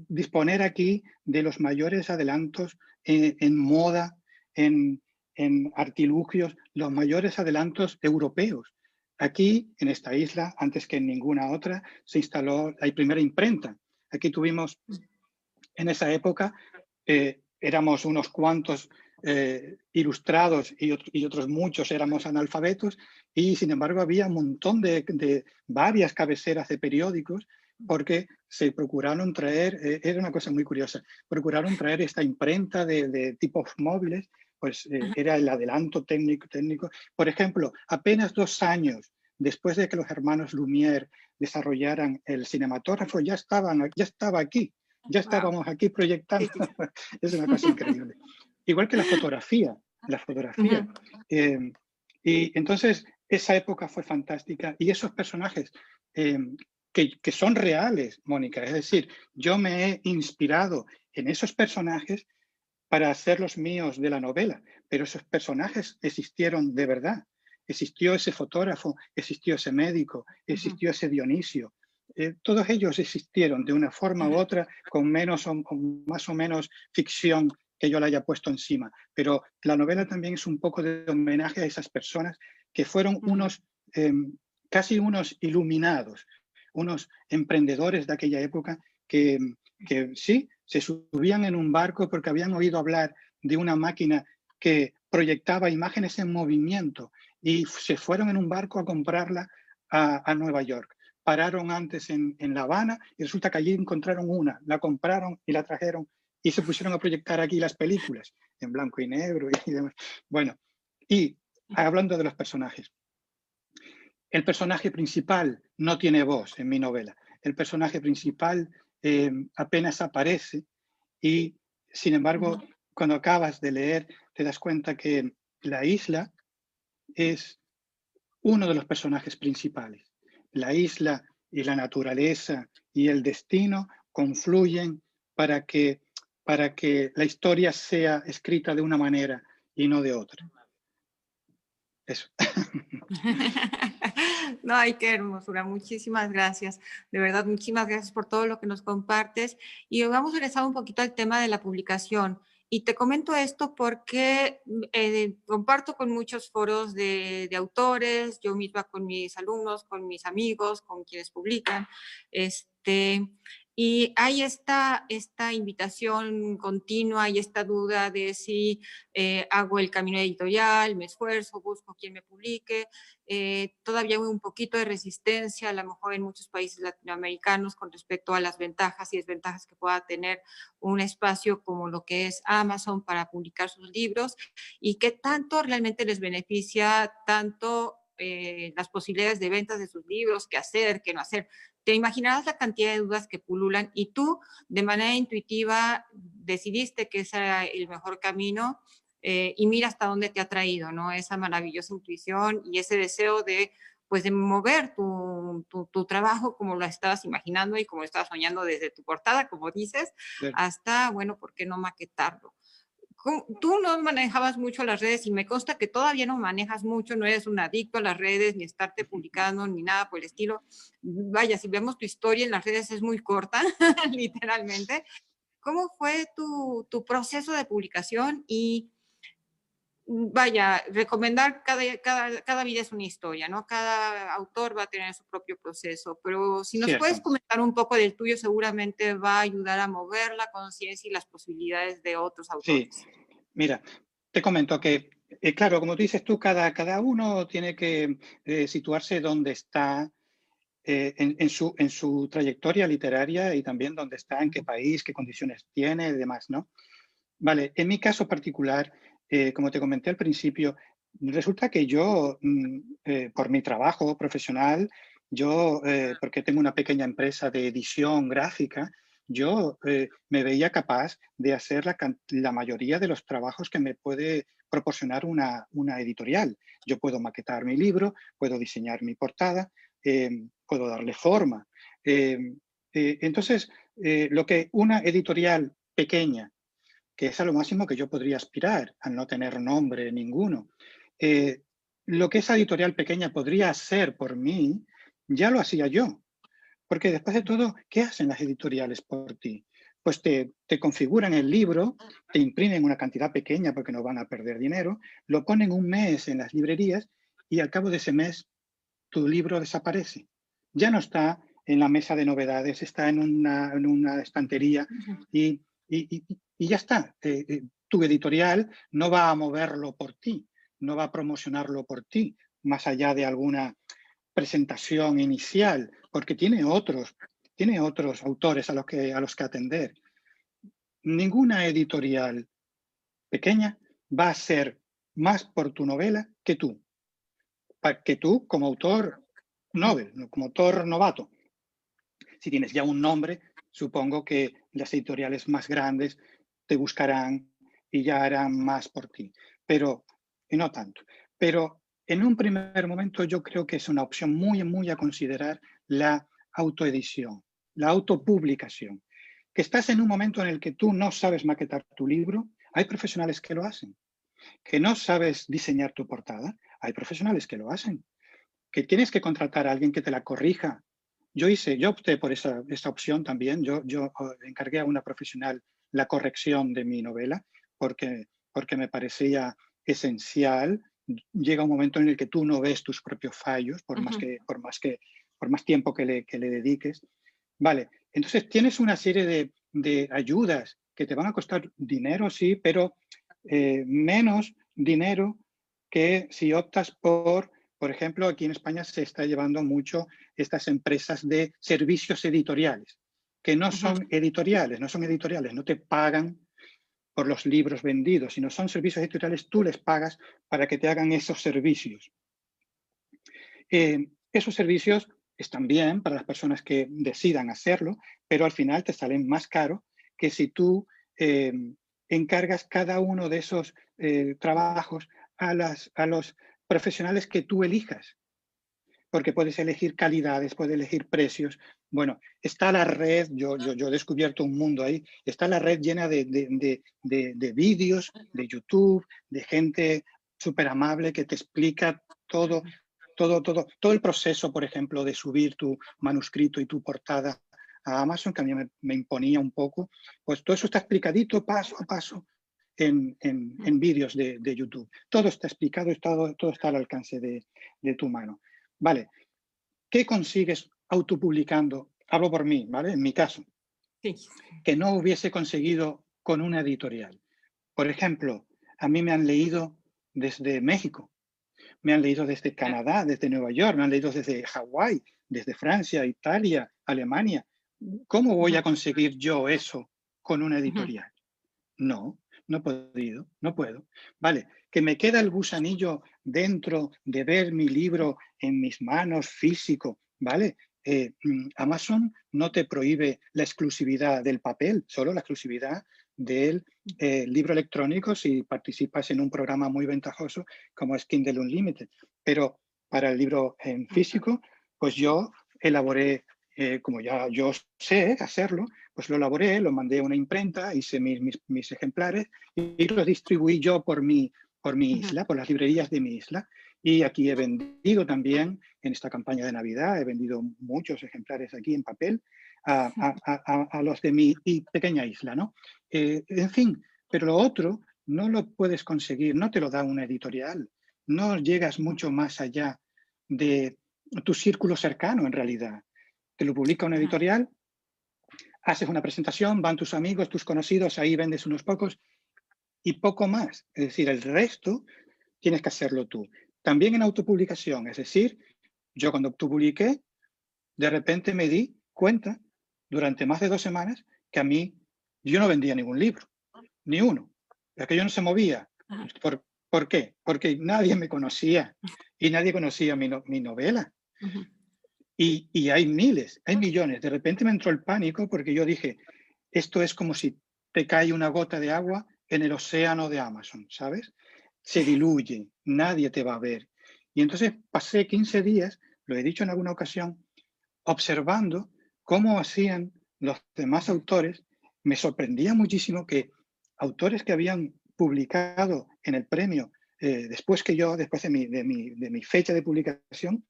disponer aquí de los mayores adelantos en moda, en artilugios, los mayores adelantos europeos. Aquí, en esta isla, antes que en ninguna otra, se instaló la primera imprenta. Aquí tuvimos, en esa época, éramos unos cuantos ilustrados y otros muchos éramos analfabetos, y sin embargo había un montón de varias cabeceras de periódicos, porque se procuraron traer, era una cosa muy curiosa, procuraron traer esta imprenta de tipos móviles, pues era el adelanto técnico. Por ejemplo, apenas 2 años después de que los hermanos Lumière desarrollaran el cinematógrafo, ya estaba aquí, ya estábamos aquí proyectando. Es una cosa increíble. Igual que la fotografía. Y entonces, esa época fue fantástica, y esos personajes que son reales, Mónica, es decir, yo me he inspirado en esos personajes para hacer los míos de la novela, pero esos personajes existieron de verdad. Existió ese fotógrafo, existió ese médico, existió ese Dionisio. Todos ellos existieron de una forma u otra, con menos o más o menos ficción que yo la haya puesto encima. Pero la novela también es un poco de homenaje a esas personas que fueron unos, casi unos iluminados, unos emprendedores de aquella época que sí, se subían en un barco porque habían oído hablar de una máquina que proyectaba imágenes en movimiento, y se fueron en un barco a comprarla a Nueva York. Pararon antes en La Habana y resulta que allí encontraron una, la compraron y la trajeron y se pusieron a proyectar aquí las películas en blanco y negro y demás. Bueno, y hablando de los personajes, el personaje principal no tiene voz en mi novela. El personaje principal apenas aparece, y sin embargo, cuando acabas de leer, te das cuenta que la isla es uno de los personajes principales. La isla y la naturaleza y el destino confluyen para que la historia sea escrita de una manera y no de otra. Eso. No, ay, qué hermosura. Muchísimas gracias. De verdad, muchísimas gracias por todo lo que nos compartes. Y vamos a regresar un poquito al tema de la publicación. Y te comento esto porque comparto con muchos foros de autores, yo misma con mis alumnos, con mis amigos, con quienes publican. Y hay esta invitación continua y esta duda de si hago el camino editorial, me esfuerzo, busco quien me publique. Todavía hay un poquito de resistencia, a lo mejor en muchos países latinoamericanos, con respecto a las ventajas y desventajas que pueda tener un espacio como lo que es Amazon para publicar sus libros, y qué tanto realmente les beneficia tanto las posibilidades de ventas de sus libros, qué hacer, qué no hacer. Te imaginarás la cantidad de dudas que pululan, y tú de manera intuitiva decidiste que ese era el mejor camino, y mira hasta dónde te ha traído, ¿no? Esa maravillosa intuición y ese deseo de, pues, de mover tu trabajo como lo estabas imaginando y como lo estabas soñando desde tu portada, como dices, hasta, bueno, ¿por qué no maquetarlo? Tú no manejabas mucho las redes, y me consta que todavía no manejas mucho, no eres un adicto a las redes, ni estarte publicando, ni nada por el estilo. Vaya, si vemos tu historia en las redes es muy corta, literalmente. ¿Cómo fue tu proceso de publicación? Y vaya, recomendar cada vida es una historia, ¿no? Cada autor va a tener su propio proceso, pero si nos puedes comentar un poco del tuyo, seguramente va a ayudar a mover la conciencia y las posibilidades de otros autores. Sí, mira, te comento que, claro, como dices tú, cada uno tiene que situarse donde está en su trayectoria literaria, y también dónde está, en qué país, qué condiciones tiene y demás, ¿no? Vale, en mi caso particular, como te comenté al principio, resulta que yo, por mi trabajo profesional, yo, porque tengo una pequeña empresa de edición gráfica, yo me veía capaz de hacer la mayoría de los trabajos que me puede proporcionar una editorial. Yo puedo maquetar mi libro, puedo diseñar mi portada, puedo darle forma. Entonces, lo que una editorial pequeña, que es a lo máximo que yo podría aspirar, al no tener nombre ninguno, lo que esa editorial pequeña podría hacer por mí, ya lo hacía yo. Porque después de todo, ¿qué hacen las editoriales por ti? Pues te configuran el libro, te imprimen una cantidad pequeña porque no van a perder dinero, lo ponen un mes en las librerías y al cabo de ese mes tu libro desaparece. Ya no está en la mesa de novedades, está en una estantería y ya está. Tu editorial no va a moverlo por ti, no va a promocionarlo por ti, más allá de alguna presentación inicial, porque tiene otros autores a los que atender. Ninguna editorial pequeña va a hacer más por tu novela que tú como autor Nobel, como autor novato. Si tienes ya un nombre, supongo que las editoriales más grandes te buscarán y ya harán más por ti, pero y no tanto. Pero en un primer momento yo creo que es una opción muy a considerar la autoedición, la autopublicación. Que estás en un momento en el que tú no sabes maquetar tu libro, hay profesionales que lo hacen. Que no sabes diseñar tu portada, hay profesionales que lo hacen. Que tienes que contratar a alguien que te la corrija. Yo opté por esa opción también. Yo encargué a una profesional la corrección de mi novela porque me parecía esencial. Llega un momento en el que tú no ves tus propios fallos por más tiempo que le dediques. Vale, entonces tienes una serie de ayudas que te van a costar dinero, sí, pero menos dinero que si optas por ejemplo, aquí en España se está llevando mucho estas empresas de servicios editoriales, que no son editoriales, no te pagan por los libros vendidos, sino son servicios editoriales, tú les pagas para que te hagan esos servicios. Esos servicios están bien para las personas que decidan hacerlo, pero al final te salen más caro que si tú encargas cada uno de esos trabajos a los profesionales que tú elijas, porque puedes elegir calidades, puedes elegir precios. Bueno, está la red, yo he descubierto un mundo ahí, está la red llena de vídeos, de YouTube, de gente súper amable que te explica todo el proceso, por ejemplo, de subir tu manuscrito y tu portada a Amazon, que a mí me imponía un poco. Pues todo eso está explicadito paso a paso en vídeos de YouTube. Todo está explicado y todo está al alcance de tu mano. Vale, ¿qué consigues autopublicando? Hablo por mí, ¿vale? En mi caso, sí, que no hubiese conseguido con una editorial. Por ejemplo, a mí me han leído desde México, me han leído desde Canadá, desde Nueva York, me han leído desde Hawái, desde Francia, Italia, Alemania. ¿Cómo voy a conseguir yo eso con una editorial? No he podido, no puedo. Vale, que me queda el gusanillo dentro de ver mi libro en mis manos físico, ¿vale? Amazon no te prohíbe la exclusividad del papel, solo la exclusividad del libro electrónico si participas en un programa muy ventajoso como es Kindle Unlimited. Pero para el libro en físico, pues yo elaboré, como ya yo sé hacerlo, pues lo elaboré, lo mandé a una imprenta, hice mis ejemplares y los distribuí yo por mi isla, por las librerías de mi isla. Y aquí he vendido también, en esta campaña de Navidad, he vendido muchos ejemplares aquí en papel a los de mi pequeña isla, ¿no? En fin, pero lo otro no lo puedes conseguir, no te lo da una editorial, no llegas mucho más allá de tu círculo cercano en realidad. Te lo publica una editorial, haces una presentación, van tus amigos, tus conocidos, ahí vendes unos pocos y poco más. Es decir, el resto tienes que hacerlo tú. También en autopublicación, es decir, yo cuando autopubliqué, de repente me di cuenta durante más de 2 semanas que a mí, yo no vendía ningún libro, ni uno. Aquello no se movía. ¿Por qué? Porque nadie me conocía y nadie conocía mi novela. Y hay miles, hay millones. De repente me entró el pánico porque yo dije, esto es como si te cae una gota de agua en el océano de Amazon, ¿sabes? Se diluye, nadie te va a ver. Y entonces pasé 15 días, lo he dicho en alguna ocasión, observando cómo hacían los demás autores. Me sorprendía muchísimo que autores que habían publicado en el premio después de mi fecha de publicación,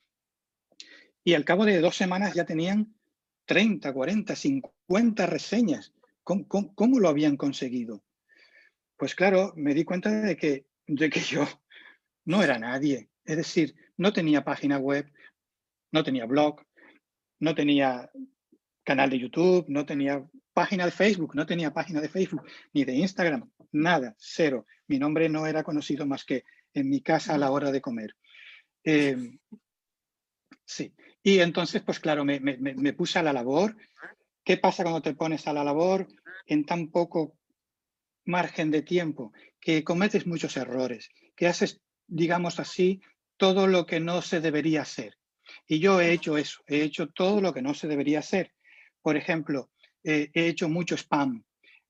y al cabo de 2 semanas ya tenían 30, 40, 50 reseñas. ¿Cómo lo habían conseguido? Pues claro, me di cuenta de que yo no era nadie. Es decir, no tenía página web, no tenía blog, no tenía canal de YouTube, no tenía página de Facebook, ni de Instagram, nada, cero. Mi nombre no era conocido más que en mi casa a la hora de comer. Sí, y entonces, pues claro, me puse a la labor. ¿Qué pasa cuando te pones a la labor en tan poco margen de tiempo? Que cometes muchos errores, que haces, digamos así, todo lo que no se debería hacer. Y yo he hecho eso, he hecho todo lo que no se debería hacer. Por ejemplo, he hecho mucho spam.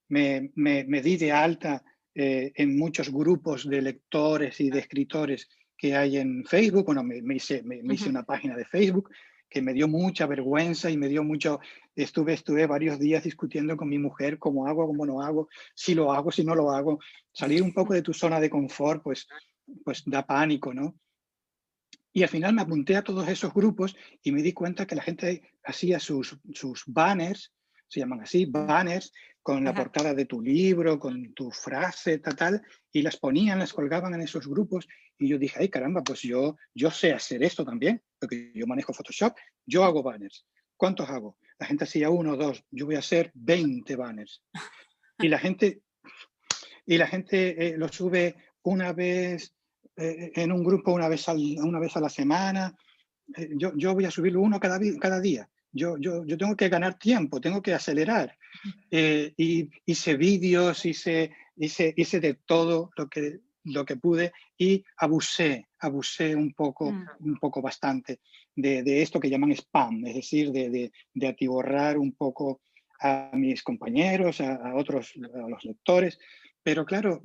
Me di de alta en muchos grupos de lectores y de escritores que hay en Facebook. Bueno, me hice una página de Facebook que me dio mucha vergüenza y me dio mucho... Estuve varios días discutiendo con mi mujer cómo hago, cómo no hago, si lo hago, si no lo hago. Salir un poco de tu zona de confort, pues da pánico, ¿no? Y al final me apunté a todos esos grupos y me di cuenta que la gente hacía sus banners, se llaman así, banners, con la portada de tu libro, con tu frase, tal, y las ponían, las colgaban en esos grupos. Y yo dije, ay caramba, pues yo sé hacer esto también, porque yo manejo Photoshop, yo hago banners. ¿Cuántos hago? La gente hacía 1 o 2, yo voy a hacer 20 banners. Y la gente lo sube una vez en un grupo, una vez a la semana. Yo voy a subirlo uno cada día. Yo tengo que ganar tiempo, tengo que acelerar. Y hice vídeos, hice de todo lo que pude y abusé un poco bastante de esto que llaman spam, es decir, de atiborrar un poco a mis compañeros, a los lectores. Pero claro,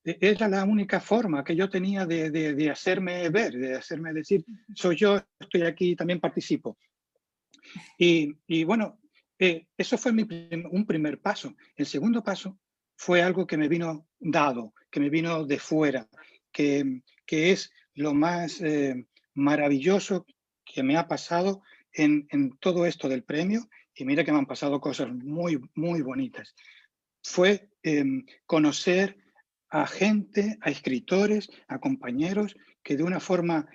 era la única forma que yo tenía de hacerme ver, de hacerme decir, soy yo, estoy aquí, también participo. Y bueno, eso fue un primer paso. El segundo paso fue algo que me vino dado, que me vino de fuera, que es lo más maravilloso que me ha pasado en todo esto del premio. Y mira que me han pasado cosas muy, muy bonitas. Fue conocer a gente, a escritores, a compañeros que de una forma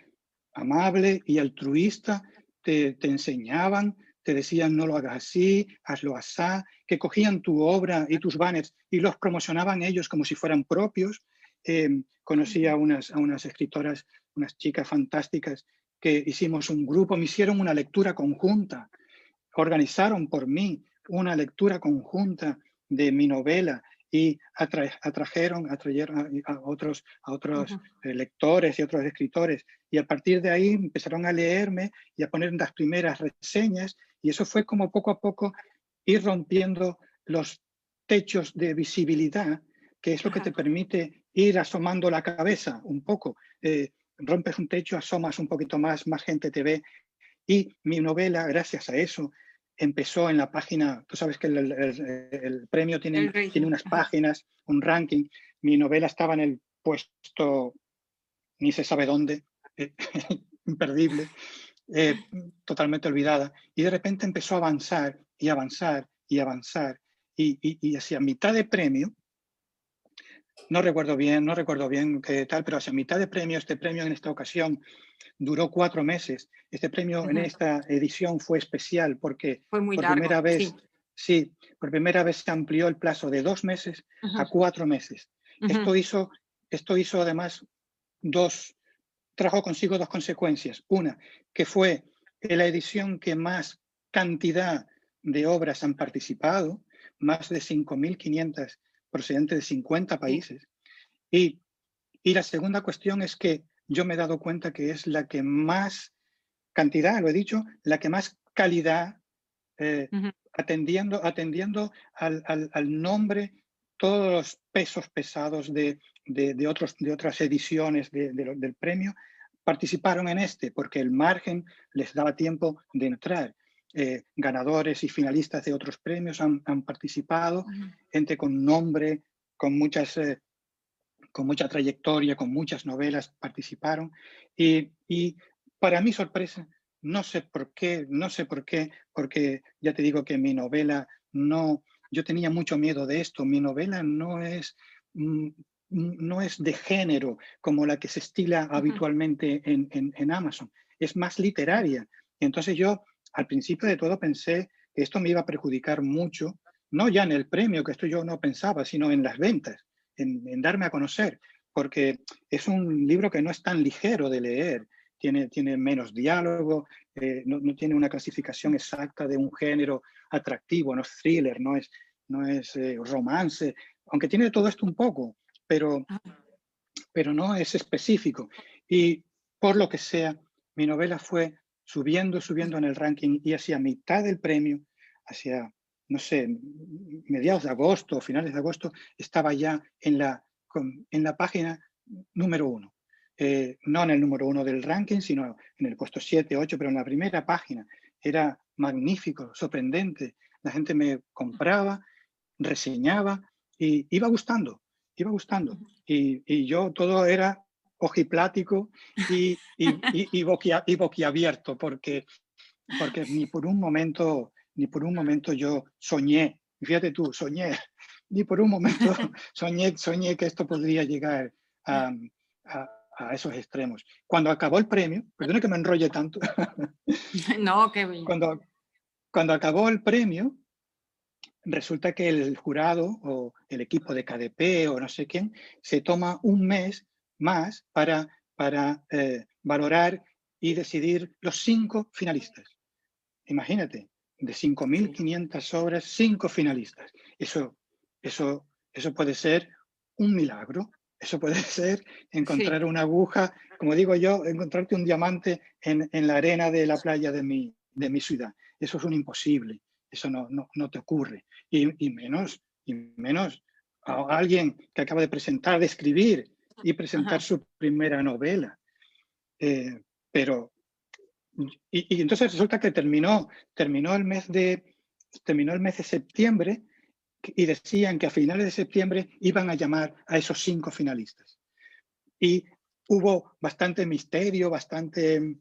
amable y altruista te enseñaban, te decían no lo hagas así, hazlo así, que cogían tu obra y tus banners y los promocionaban ellos como si fueran propios. Conocí a unas escritoras, unas chicas fantásticas que hicimos un grupo, me hicieron una lectura conjunta, organizaron por mí una lectura conjunta de mi novela y atrajeron a otros lectores y otros escritores. Y a partir de ahí empezaron a leerme y a poner las primeras reseñas. Y eso fue como poco a poco ir rompiendo los techos de visibilidad, que es lo que te permite ir asomando la cabeza un poco. Rompes un techo, asomas un poquito más gente te ve. Y mi novela, gracias a eso, empezó en la página, tú sabes que el premio tiene unas páginas, un ranking. Mi novela estaba en el puesto, ni se sabe dónde, imperdible, totalmente olvidada. Y de repente empezó a avanzar y avanzar y avanzar. Y hacia mitad de premio, no recuerdo bien qué tal, pero hacia mitad de premio, este premio en esta ocasión duró 4 meses. Este premio en esta edición fue especial porque fue muy por largo, primera vez, sí, por primera vez se amplió el plazo de 2 meses a 4 meses. Esto hizo además trajo consigo 2 consecuencias. Una, que fue la edición que más cantidad de obras han participado, más de 5.500 procedentes de 50 países. Y la segunda cuestión es que yo me he dado cuenta que es la que más cantidad, lo he dicho, la que más calidad, atendiendo al nombre, todos los pesos pesados de otras ediciones del premio participaron en porque el margen les daba tiempo de entrar. Ganadores y finalistas de otros premios han participado, gente con nombre, con muchas con mucha trayectoria, con muchas novelas, participaron. Y para mi sorpresa, no sé por qué, porque ya te digo que mi novela no, yo tenía mucho miedo de esto, mi novela no es de género como la que se estila habitualmente en Amazon, es más literaria. Y entonces yo al principio de todo pensé que esto me iba a perjudicar mucho, no ya en el premio, que esto yo no pensaba, sino en las ventas, en darme a conocer, porque es un libro que no es tan ligero de leer, tiene menos diálogo, no tiene una clasificación exacta de un género atractivo, no es thriller, no es romance, aunque tiene todo esto un poco, pero no es específico. Y por lo que sea, mi novela fue subiendo en el ranking y hacia mitad del premio, hacia, no sé, mediados de agosto, finales de agosto, estaba ya en la página número 1. No en el número 1 del ranking, sino en el puesto 7, 8, pero en la primera página. Era magnífico, sorprendente. La gente me compraba, reseñaba y iba gustando. Y yo todo era ojiplático y boquiabierto, porque ni por un momento yo soñé, fíjate tú, ni por un momento soñé que esto podría llegar a, a esos extremos. Cuando acabó el premio, perdona que me enrolle tanto, No, qué bien. cuando acabó el premio, resulta que el jurado o el equipo de KDP o no sé quién se toma un mes más para valorar y decidir los 5 finalistas. Imagínate, de 5.500 obras, 5 finalistas. Eso puede ser un milagro. Eso puede ser encontrar una aguja, como digo yo, encontrarte un diamante en la arena de la playa de mi ciudad. Eso es un imposible. Eso no te ocurre. Y menos a alguien que acaba de escribir y presentar su primera novela. Pero entonces resulta que terminó el mes de septiembre y decían que a finales de septiembre iban a llamar a esos 5 finalistas. Y hubo bastante misterio, bastante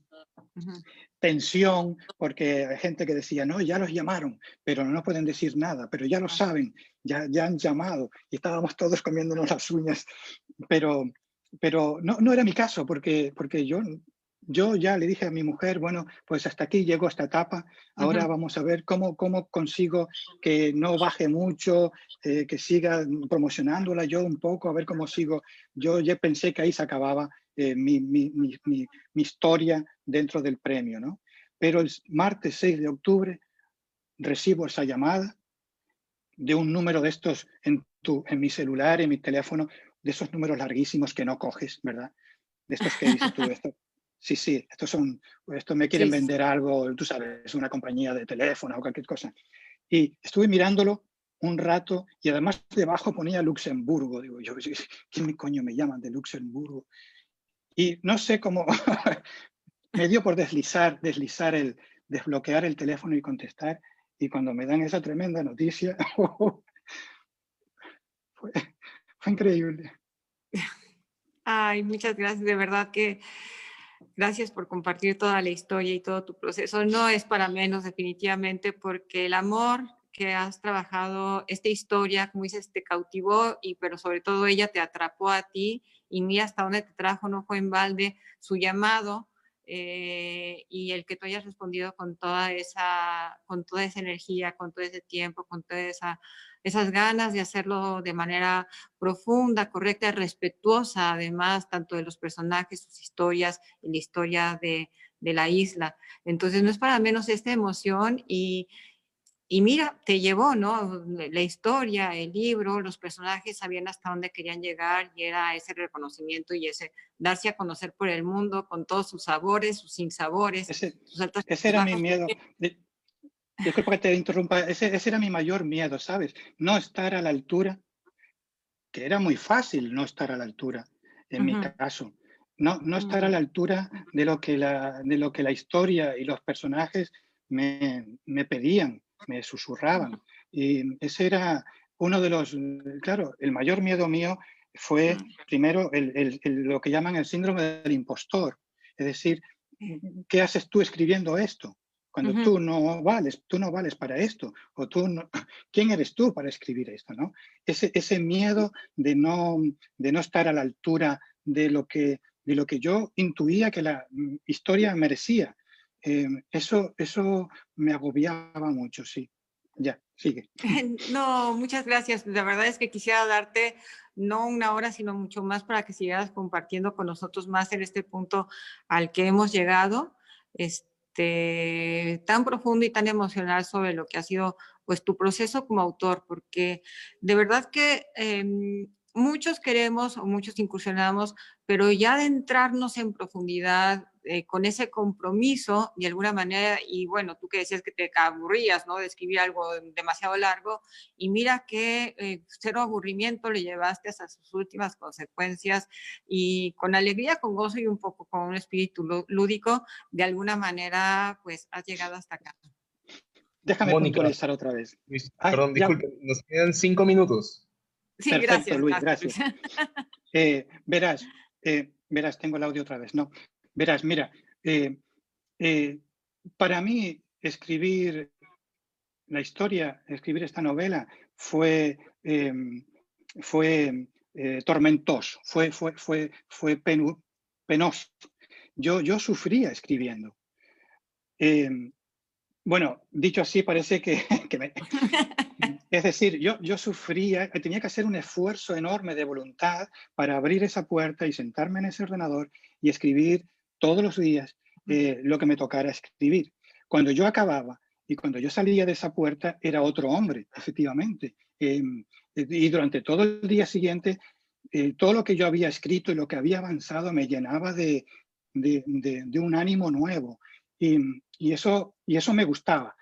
tensión, porque hay gente que decía, no, ya los llamaron, pero no pueden decir nada, pero ya lo saben, ya han llamado, y estábamos todos comiéndonos las uñas, pero no era mi caso, porque yo ya le dije a mi mujer, bueno, pues hasta aquí llegó esta etapa, ahora vamos a ver cómo consigo que no baje mucho, que siga promocionándola yo un poco, a ver cómo sigo. Yo ya pensé que ahí se acababa mi historia dentro del premio, ¿no? Pero el martes 6 de octubre recibo esa llamada de un número de estos en mi celular, en mi teléfono, de esos números larguísimos que no coges, ¿verdad? De estos que dices tú, sí, estos me quieren vender algo, tú sabes, una compañía de teléfono o cualquier cosa. Y estuve mirándolo un rato y además debajo ponía Luxemburgo. Digo yo, ¿quién coño me llaman de Luxemburgo? Y no sé cómo me dio por desbloquear el teléfono y contestar. Y cuando me dan esa tremenda noticia, fue increíble. Ay, muchas gracias. De verdad que gracias por compartir toda la historia y todo tu proceso. No es para menos, definitivamente, porque el amor que has trabajado, esta historia, como dices, te cautivó, pero sobre todo ella te atrapó a ti y mira hasta dónde te trajo, no fue en balde su llamado y el que tú hayas respondido con toda esa energía, con todo ese tiempo, con todas esas ganas de hacerlo de manera profunda, correcta, respetuosa, además, tanto de los personajes, sus historias y la historia de la isla. Entonces, no es para menos esta emoción y mira, te llevó, ¿no? La historia, el libro, los personajes sabían hasta dónde querían llegar y era ese reconocimiento y ese darse a conocer por el mundo con todos sus sabores, sus sinsabores, sus altas y ese era bajas. mi miedo. Disculpa que te interrumpa, ese era mi mayor miedo, ¿sabes? No estar a la altura, que era muy fácil no estar a la altura, en mi caso. No estar a la altura de lo que la historia y los personajes me pedían, me susurraban. Y ese era uno de los, claro, el mayor miedo mío fue primero lo que llaman el síndrome del impostor. Es decir, ¿qué haces tú escribiendo esto? Cuando tú no vales para esto, o tú no, ¿quién eres tú para escribir esto? ¿No? Ese miedo de no estar a la altura de lo que yo intuía que la historia merecía. Eso me agobiaba mucho, sí. Ya, sigue. No, muchas gracias. La verdad es que quisiera darte no una hora, sino mucho más para que sigas compartiendo con nosotros más en este punto al que hemos llegado, tan profundo y tan emocional sobre lo que ha sido pues tu proceso como autor, porque de verdad que muchos queremos o muchos incursionamos, pero ya de entrarnos en profundidad con ese compromiso de alguna manera, y bueno, tú que decías que te aburrías, ¿no? De escribir algo demasiado largo, y mira que cero aburrimiento le llevaste hasta sus últimas consecuencias, y con alegría, con gozo y un poco con un espíritu lúdico, de alguna manera, pues has llegado hasta acá. Déjame Mónica, puntualizar otra vez. Luis, Ay, perdón, ya. disculpe, nos quedan 5 minutos. Sí, Perfecto, gracias, Luis, gracias. gracias. Verás, tengo el audio otra vez, ¿no? Verás, mira, para mí escribir la historia, escribir esta novela fue tormentoso, fue penoso. Yo sufría escribiendo. Bueno, dicho así, parece que es decir, yo sufría, tenía que hacer un esfuerzo enorme de voluntad para abrir esa puerta y sentarme en ese ordenador y escribir todos los días lo que me tocara escribir. Cuando yo acababa y cuando yo salía de esa puerta era otro hombre, efectivamente. Y durante todo el día siguiente, todo lo que yo había escrito y lo que había avanzado me llenaba de un ánimo nuevo. Y eso me gustaba.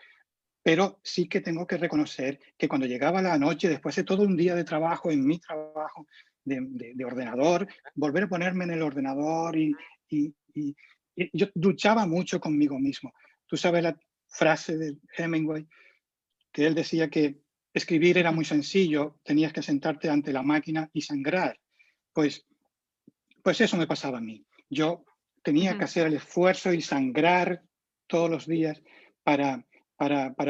Pero sí que tengo que reconocer que cuando llegaba la noche, después de todo un día de trabajo, en mi trabajo de ordenador, volver a ponerme en el ordenador y yo luchaba mucho conmigo mismo. Tú sabes la frase de Hemingway, que él decía que escribir era muy sencillo, tenías que sentarte ante la máquina y sangrar. Pues eso me pasaba a mí. Yo tenía que hacer el esfuerzo y sangrar todos los días para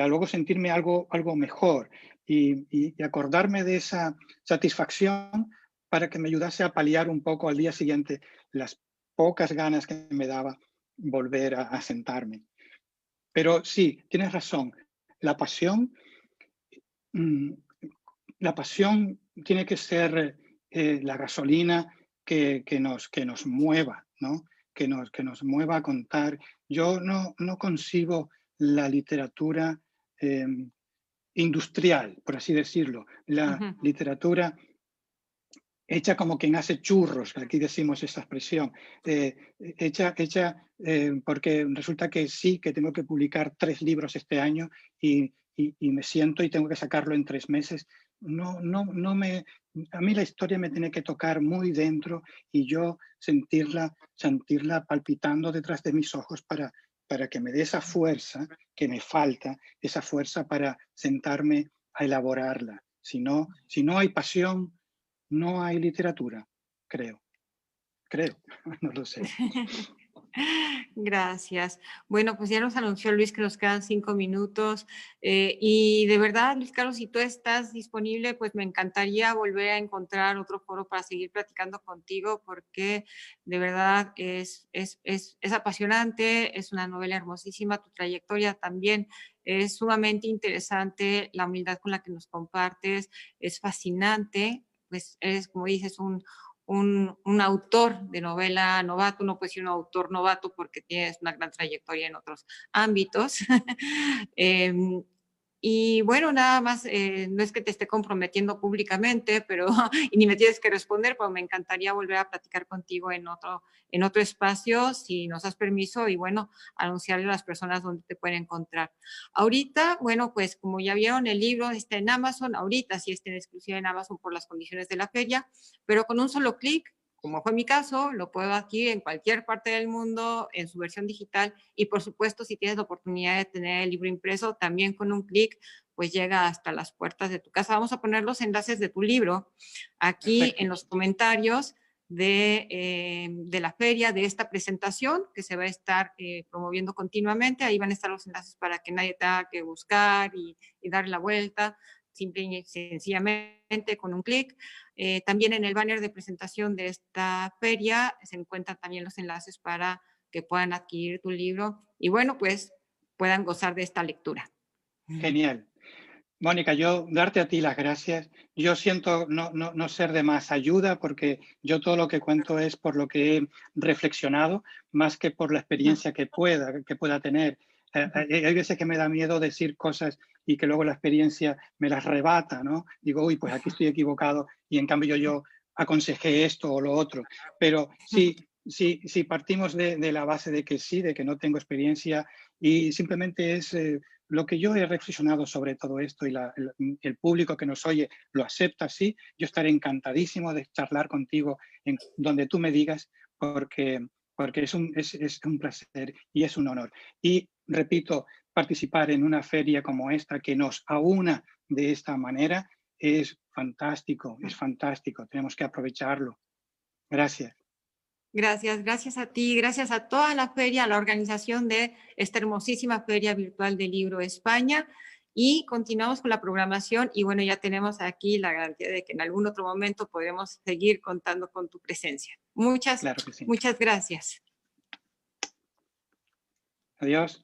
luego sentirme algo mejor y acordarme de esa satisfacción para que me ayudase a paliar un poco al día siguiente las pocas ganas que me daba volver a sentarme. Pero sí, tienes razón, la pasión tiene que ser la gasolina que nos mueva, ¿no? Que nos mueva a contar. Yo no concibo la literatura industrial, por así decirlo, la literatura hecha como quien hace churros, aquí decimos esa expresión, hecha porque resulta que sí, que tengo que publicar 3 libros este año y me siento y tengo que sacarlo en 3 meses. A mí la historia me tiene que tocar muy dentro y yo sentirla palpitando detrás de mis ojos para que me dé esa fuerza que me falta, esa fuerza para sentarme a elaborarla. Si no hay pasión, no hay literatura, creo, no lo sé. Gracias. Bueno, pues ya nos anunció Luis que nos quedan 5 minutos y de verdad, Luis Carlos, si tú estás disponible, pues me encantaría volver a encontrar otro foro para seguir platicando contigo porque de verdad es apasionante, es una novela hermosísima, tu trayectoria también es sumamente interesante, la humildad con la que nos compartes es fascinante, pues eres, como dices, un autor de novela novato, no puede ser un autor novato porque tienes una gran trayectoria en otros ámbitos. Y bueno, nada más, no es que te esté comprometiendo públicamente, pero y ni me tienes que responder, pero me encantaría volver a platicar contigo en otro espacio, si nos das permiso, y bueno, anunciarle a las personas dónde te pueden encontrar. Ahorita, bueno, pues como ya vieron, el libro está en Amazon, ahorita sí está en exclusiva en Amazon por las condiciones de la feria, pero con un solo clic, como fue mi caso, lo puedo adquirir en cualquier parte del mundo en su versión digital y por supuesto si tienes la oportunidad de tener el libro impreso, también con un clic pues llega hasta las puertas de tu casa. Vamos a poner los enlaces de tu libro aquí Perfecto. en los comentarios de la feria, de esta presentación que se va a estar promoviendo continuamente. Ahí van a estar los enlaces para que nadie tenga que buscar y darle la vuelta, simple y sencillamente con un clic. También en el banner de presentación de esta feria se encuentran también los enlaces para que puedan adquirir tu libro y bueno, pues puedan gozar de esta lectura. Genial. Mónica, yo darte a ti las gracias. Yo siento no ser de más ayuda porque yo todo lo que cuento es por lo que he reflexionado, más que por la experiencia que pueda tener. Hay veces que me da miedo decir cosas y que luego la experiencia me las rebata, ¿no? Digo, uy, pues aquí estoy equivocado y en cambio yo aconsejé esto o lo otro. Pero si partimos de la base de que sí, de que no tengo experiencia y simplemente es... lo que yo he reflexionado sobre todo esto y el público que nos oye lo acepta así, yo estaré encantadísimo de charlar contigo en donde tú me digas porque es un placer y es un honor. Y repito, participar en una feria como esta que nos aúna de esta manera es fantástico, tenemos que aprovecharlo. Gracias. Gracias, gracias a ti, gracias a toda la feria, a la organización de esta hermosísima Feria Virtual del Libro España. Y continuamos con la programación y bueno, ya tenemos aquí la garantía de que en algún otro momento podremos seguir contando con tu presencia. Claro que sí. Muchas gracias. Adiós.